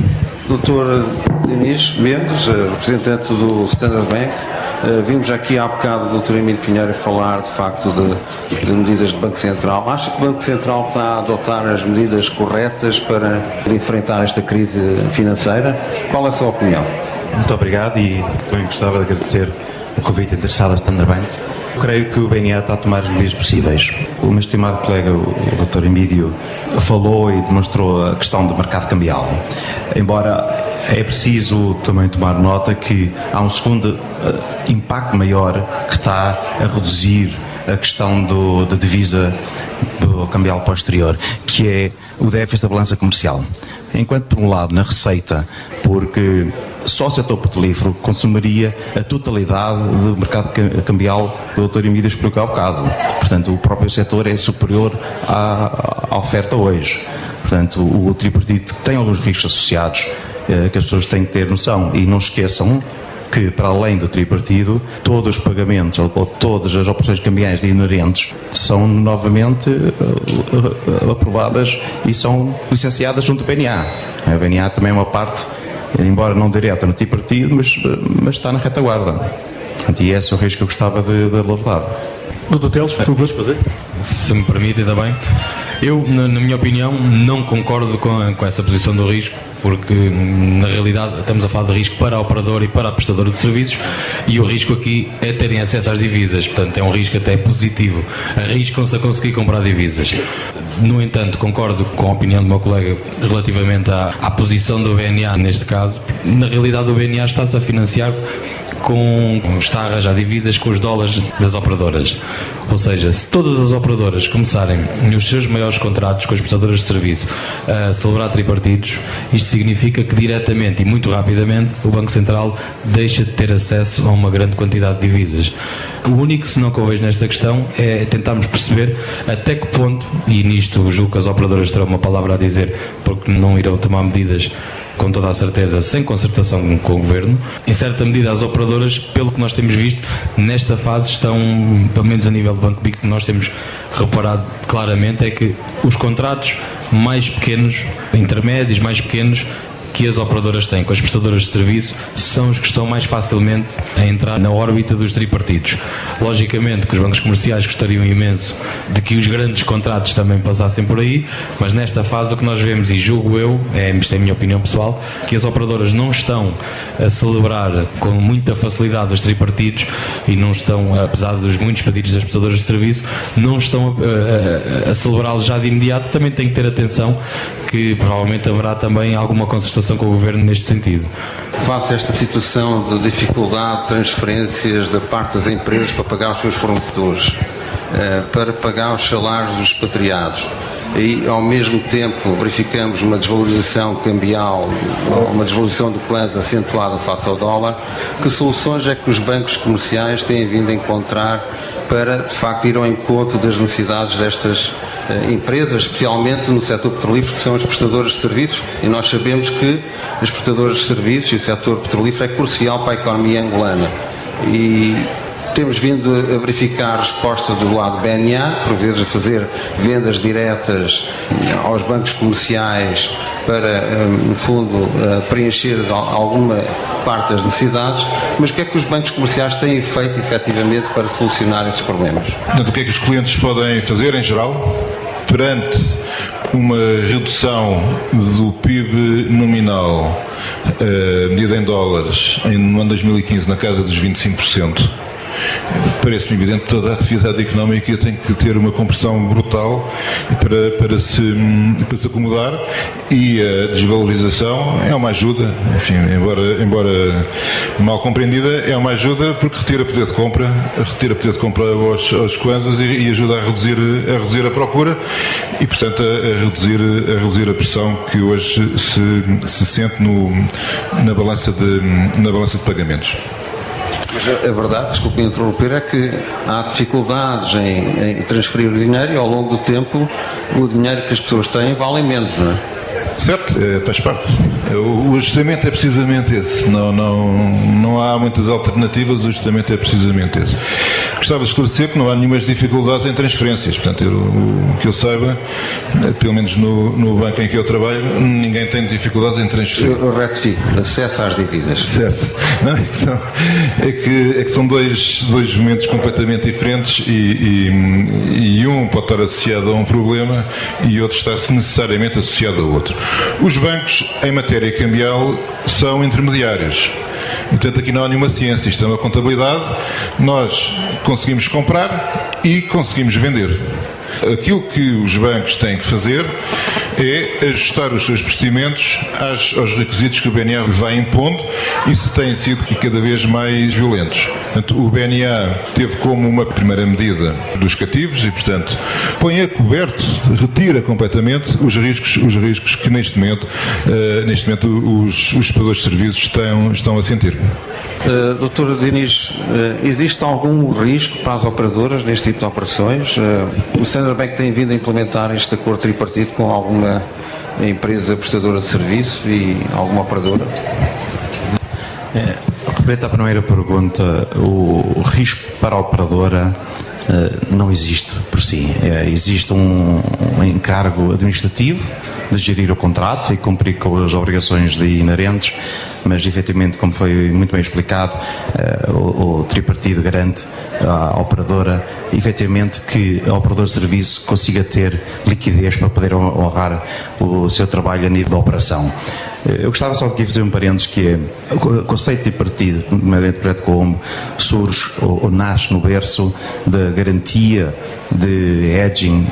Dr. Dinis Mendes, representante do Standard Bank, vimos aqui há bocado o Dr. Emílio Pinheiro falar de facto de medidas do Banco Central. Acha que o Banco Central está a adotar as medidas corretas para enfrentar esta crise financeira? Qual é a sua opinião? Muito obrigado, e também gostava de agradecer o convite interessado à Standard Bank. Eu creio que o BNA está a tomar as medidas possíveis. O meu estimado colega, o Dr. Emílio, falou e demonstrou a questão do mercado cambial. Embora é preciso também tomar nota que há um segundo impacto maior que está a reduzir a questão da divisa do cambial para o exterior, que é o déficit da balança comercial. Enquanto, por um lado, na receita, porque só o setor petrolífero consumiria a totalidade do mercado cambial que o Dr. Emílio explicou há bocado. Portanto, o próprio setor é superior à oferta hoje. Portanto, o tripartite tem alguns riscos associados que as pessoas têm que ter noção. E não esqueçam que, para além do tripartido, todos os pagamentos ou todas as operações cambiais inerentes são novamente aprovadas e são licenciadas junto do BNA. A BNA também é uma parte, embora não direta no tripartido, mas está na retaguarda. E esse é o risco que eu gostava de abordar. Dr. Teles, por favor. Se me permite, ainda bem. Eu, na minha opinião, não concordo com essa posição do risco, porque na realidade estamos a falar de risco para a operadora e para a prestadora de serviços, e o risco aqui é terem acesso às divisas, portanto é um risco até positivo. Arriscam-se a conseguir comprar divisas. No entanto, concordo com a opinião do meu colega relativamente à posição do BNA neste caso. Na realidade, o BNA está-se a financiar está a arranjar divisas com os dólares das operadoras. Ou seja, se todas as operadoras começarem nos seus maiores contratos com as prestadoras de serviço a celebrar tripartidos, isto significa que diretamente e muito rapidamente o Banco Central deixa de ter acesso a uma grande quantidade de divisas. O único senão que eu vejo nesta questão é tentarmos perceber até que ponto, e nisto julgo que as operadoras terão uma palavra a dizer, porque não irão tomar medidas com toda a certeza, sem concertação com o Governo. Em certa medida, as operadoras, pelo que nós temos visto, nesta fase estão, pelo menos a nível do Banco BIC, que nós temos reparado claramente, é que os contratos mais pequenos, intermédios mais pequenos, que as operadoras têm com as prestadoras de serviço são os que estão mais facilmente a entrar na órbita dos tripartidos. Logicamente que os bancos comerciais gostariam imenso de que os grandes contratos também passassem por aí, mas nesta fase o que nós vemos, e julgo eu, isto é a minha opinião pessoal, que as operadoras não estão a celebrar com muita facilidade os tripartidos e não estão, apesar dos muitos pedidos das prestadoras de serviço, não estão a celebrá-los já de imediato. Também tem que ter atenção que provavelmente haverá também alguma concertação com o Governo neste sentido. Face a esta situação de dificuldade de transferências da parte das empresas para pagar os seus fornecedores, para pagar os salários dos expatriados, e ao mesmo tempo verificamos uma desvalorização cambial, uma desvalorização do kwanza acentuada face ao dólar, que soluções é que os bancos comerciais têm vindo a encontrar para, de facto, ir ao encontro das necessidades destas empresas, especialmente no setor petrolífero, que são as prestadoras de serviços, e nós sabemos que as prestadoras de serviços e o setor petrolífero é crucial para a economia angolana. E temos vindo a verificar a resposta do lado do BNA, por vezes a fazer vendas diretas aos bancos comerciais para, no fundo, preencher alguma parte das necessidades, mas o que é que os bancos comerciais têm feito, efetivamente, para solucionar esses problemas? Portanto, o que é que os clientes podem fazer, em geral, perante uma redução do PIB nominal, medida em dólares, no ano 2015, na casa dos 25%, parece-me evidente que toda a atividade económica tem que ter uma compressão brutal para se acomodar, e a desvalorização é uma ajuda, enfim, embora mal compreendida, é uma ajuda porque retira poder de compra aos kwanzas e ajuda a reduzir a procura e, portanto, a reduzir a pressão que hoje se sente na balança de pagamentos. Mas a verdade, desculpe interromper, é que há dificuldades em transferir o dinheiro, e ao longo do tempo o dinheiro que as pessoas têm vale menos, não é? Certo, faz parte. O ajustamento é precisamente esse. Não há muitas alternativas, o ajustamento é precisamente esse. Gostava de esclarecer que não há nenhumas dificuldades em transferências. Portanto, o que eu saiba, pelo menos no banco em que eu trabalho, ninguém tem dificuldades em transferir. Eu retifico, acesso às divisas. Certo. Não, é que são dois momentos completamente diferentes e um pode estar associado a um problema e outro está necessariamente associado a outro. Os bancos, em matéria cambial, são intermediários. Portanto, aqui não há nenhuma ciência, isto é uma contabilidade. Nós conseguimos comprar e conseguimos vender. Aquilo que os bancos têm que fazer é ajustar os seus procedimentos aos requisitos que o BNA vai impondo, e isso têm sido cada vez mais violentos. Portanto, o BNA teve como uma primeira medida dos cativos e, portanto, põe a coberto, retira completamente os riscos que neste momento os prestadores de serviços estão a sentir. Dr. Diniz, existe algum risco para as operadoras neste tipo de operações? O Standard Bank tem vindo a implementar este acordo tripartido com alguma empresa prestadora de serviço e alguma operadora? respeito à primeira pergunta, o risco para a operadora não existe por si. Existe um encargo administrativo de gerir o contrato e cumprir com as obrigações inerentes, mas efetivamente, como foi muito bem explicado, o tripartido garante à operadora efetivamente que a operadora de serviço consiga ter liquidez para poder honrar o seu trabalho a nível da operação. Eu gostava só de aqui fazer um parênteses, que é o conceito de tripartido, nomeadamente o projeto Colombo, surge ou nasce no berço da garantia de hedging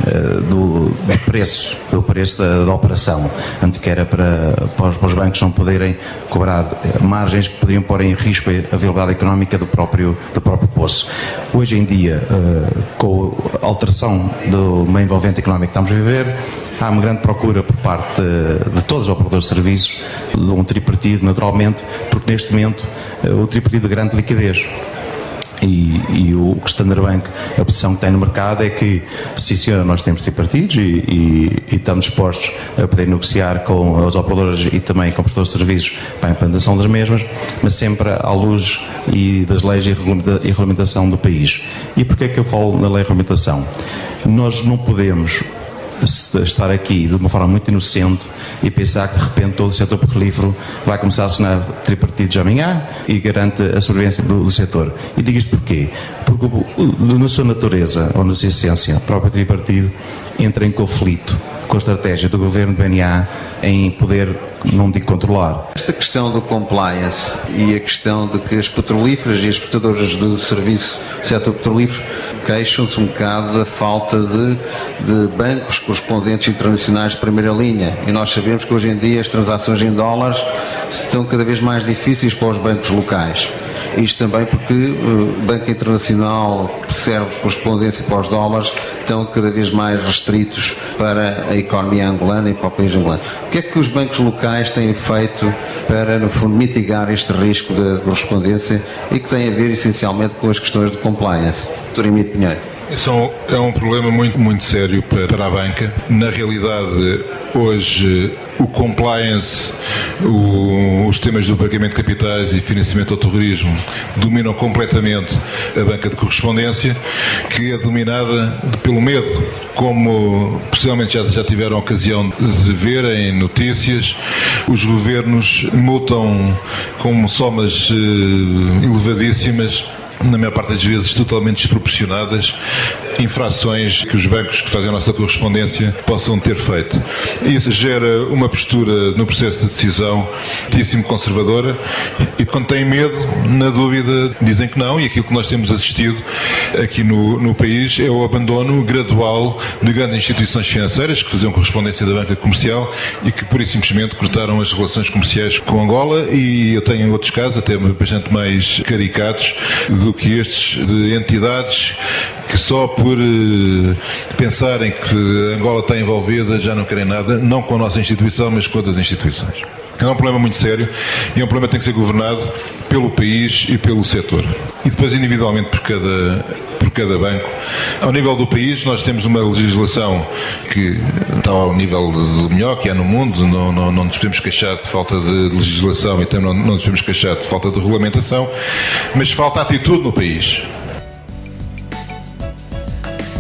do preço da operação, antes que era para os bancos não poderem cobrar margens que poderiam pôr em risco a viabilidade económica do próprio poço. Hoje em dia, com a alteração do meio envolvente económico que estamos a viver, há uma grande procura por parte de todos os operadores de serviços de um tripartido, naturalmente, porque neste momento o tripartido garante liquidez. E o Standard Bank, a posição que tem no mercado é que, sim senhora, nós temos tripartidos e estamos dispostos a poder negociar com os operadores e também com os prestadores de serviços para a implantação das mesmas, mas sempre à luz das leis e regulamentação do país. E porquê é que eu falo na lei e regulamentação? Nós não podemos estar aqui de uma forma muito inocente e pensar que de repente todo o setor petrolífero vai começar a assinar tripartidos amanhã e garante a sobrevivência do setor. E digo isto porquê? Porque na sua natureza ou na sua essência, o próprio tripartido entra em conflito com a estratégia do governo do BNA em poder, não digo controlar. Esta questão do compliance e a questão de que as petrolíferas e as prestadoras de serviço do setor petrolífero queixam-se um bocado da falta de bancos correspondentes internacionais de primeira linha. E nós sabemos que hoje em dia as transações em dólares estão cada vez mais difíceis para os bancos locais. Isto também porque o Banco Internacional, que serve de correspondência para os dólares, estão cada vez mais restritos para a economia angolana e para o país angolano. O que é que os bancos locais têm feito para, no fundo, mitigar este risco de correspondência e que tem a ver essencialmente com as questões de compliance? Dr. Emílio Pinheiro. Isso é um problema muito, muito sério para a banca. Na realidade, hoje, o compliance, os temas do pagamento de capitais e financiamento ao terrorismo dominam completamente a banca de correspondência, que é dominada pelo medo, como possivelmente já tiveram a ocasião de ver em notícias. Os governos multam com somas elevadíssimas, na maior parte das vezes totalmente desproporcionadas, infrações que os bancos que fazem a nossa correspondência possam ter feito. Isso gera uma postura no processo de decisão muitíssimo conservadora e quando têm medo, na dúvida, dizem que não, e aquilo que nós temos assistido aqui no país é o abandono gradual de grandes instituições financeiras que faziam correspondência da banca comercial e que pura e simplesmente cortaram as relações comerciais com Angola, e eu tenho outros casos até bastante mais caricatos do que estes, de entidades que só por pensarem que Angola está envolvida já não querem nada, não com a nossa instituição, mas com outras instituições. É um problema muito sério e é um problema que tem que ser governado pelo país e pelo setor. E depois individualmente por cada banco. Ao nível do país, nós temos uma legislação que está ao nível do melhor que há no mundo, não nos podemos queixar de falta de legislação e também não nos podemos queixar de falta de regulamentação, mas falta atitude no país.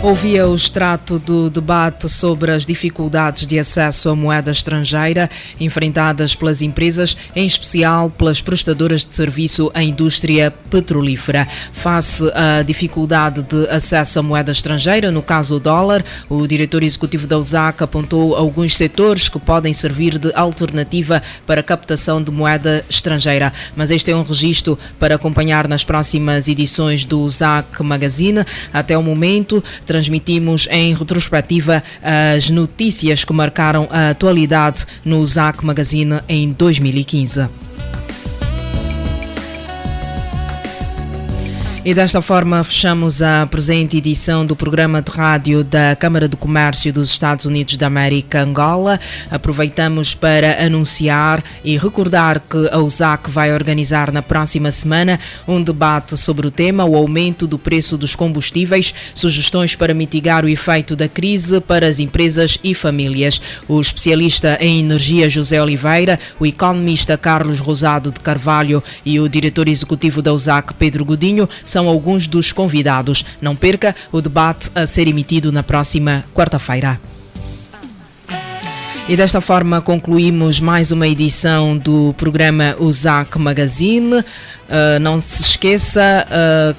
Ouvia o extrato do debate sobre as dificuldades de acesso à moeda estrangeira enfrentadas pelas empresas, em especial pelas prestadoras de serviço à indústria petrolífera. Face à dificuldade de acesso à moeda estrangeira, no caso o dólar, o diretor executivo da USAC apontou alguns setores que podem servir de alternativa para a captação de moeda estrangeira. Mas este é um registro para acompanhar nas próximas edições do USAC Magazine. Até o momento, transmitimos em retrospectiva as notícias que marcaram a atualidade no USAC Magazine em 2015. E desta forma fechamos a presente edição do programa de rádio da Câmara de Comércio dos Estados Unidos da América, Angola. Aproveitamos para anunciar e recordar que a USAC vai organizar na próxima semana um debate sobre o tema, o aumento do preço dos combustíveis, sugestões para mitigar o efeito da crise para as empresas e famílias. O especialista em energia José Oliveira, o economista Carlos Rosado de Carvalho e o diretor executivo da USAC, Pedro Godinho, são alguns dos convidados. Não perca o debate a ser emitido na próxima quarta-feira. E desta forma concluímos mais uma edição do programa USAC Magazine. Não se esqueça,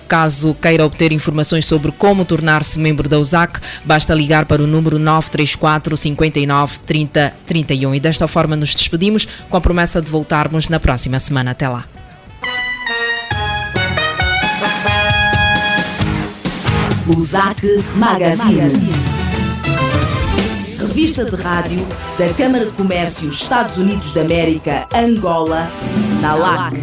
caso queira obter informações sobre como tornar-se membro da USAC, basta ligar para o número 934 59 30 31. E desta forma nos despedimos com a promessa de voltarmos na próxima semana. Até lá. USAC Magazine, revista de rádio da Câmara de Comércio Estados Unidos da América, Angola, na LAC.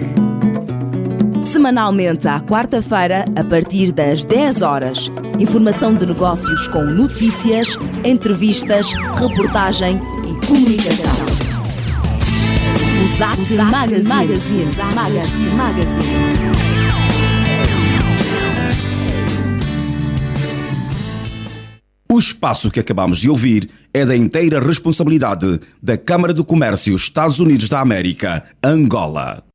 Semanalmente à quarta-feira, a partir das 10 horas. Informação de negócios com notícias, entrevistas, reportagem e comunicação. USAC Magazine. O espaço que acabamos de ouvir é da inteira responsabilidade da Câmara de Comércio Estados Unidos da América, Angola.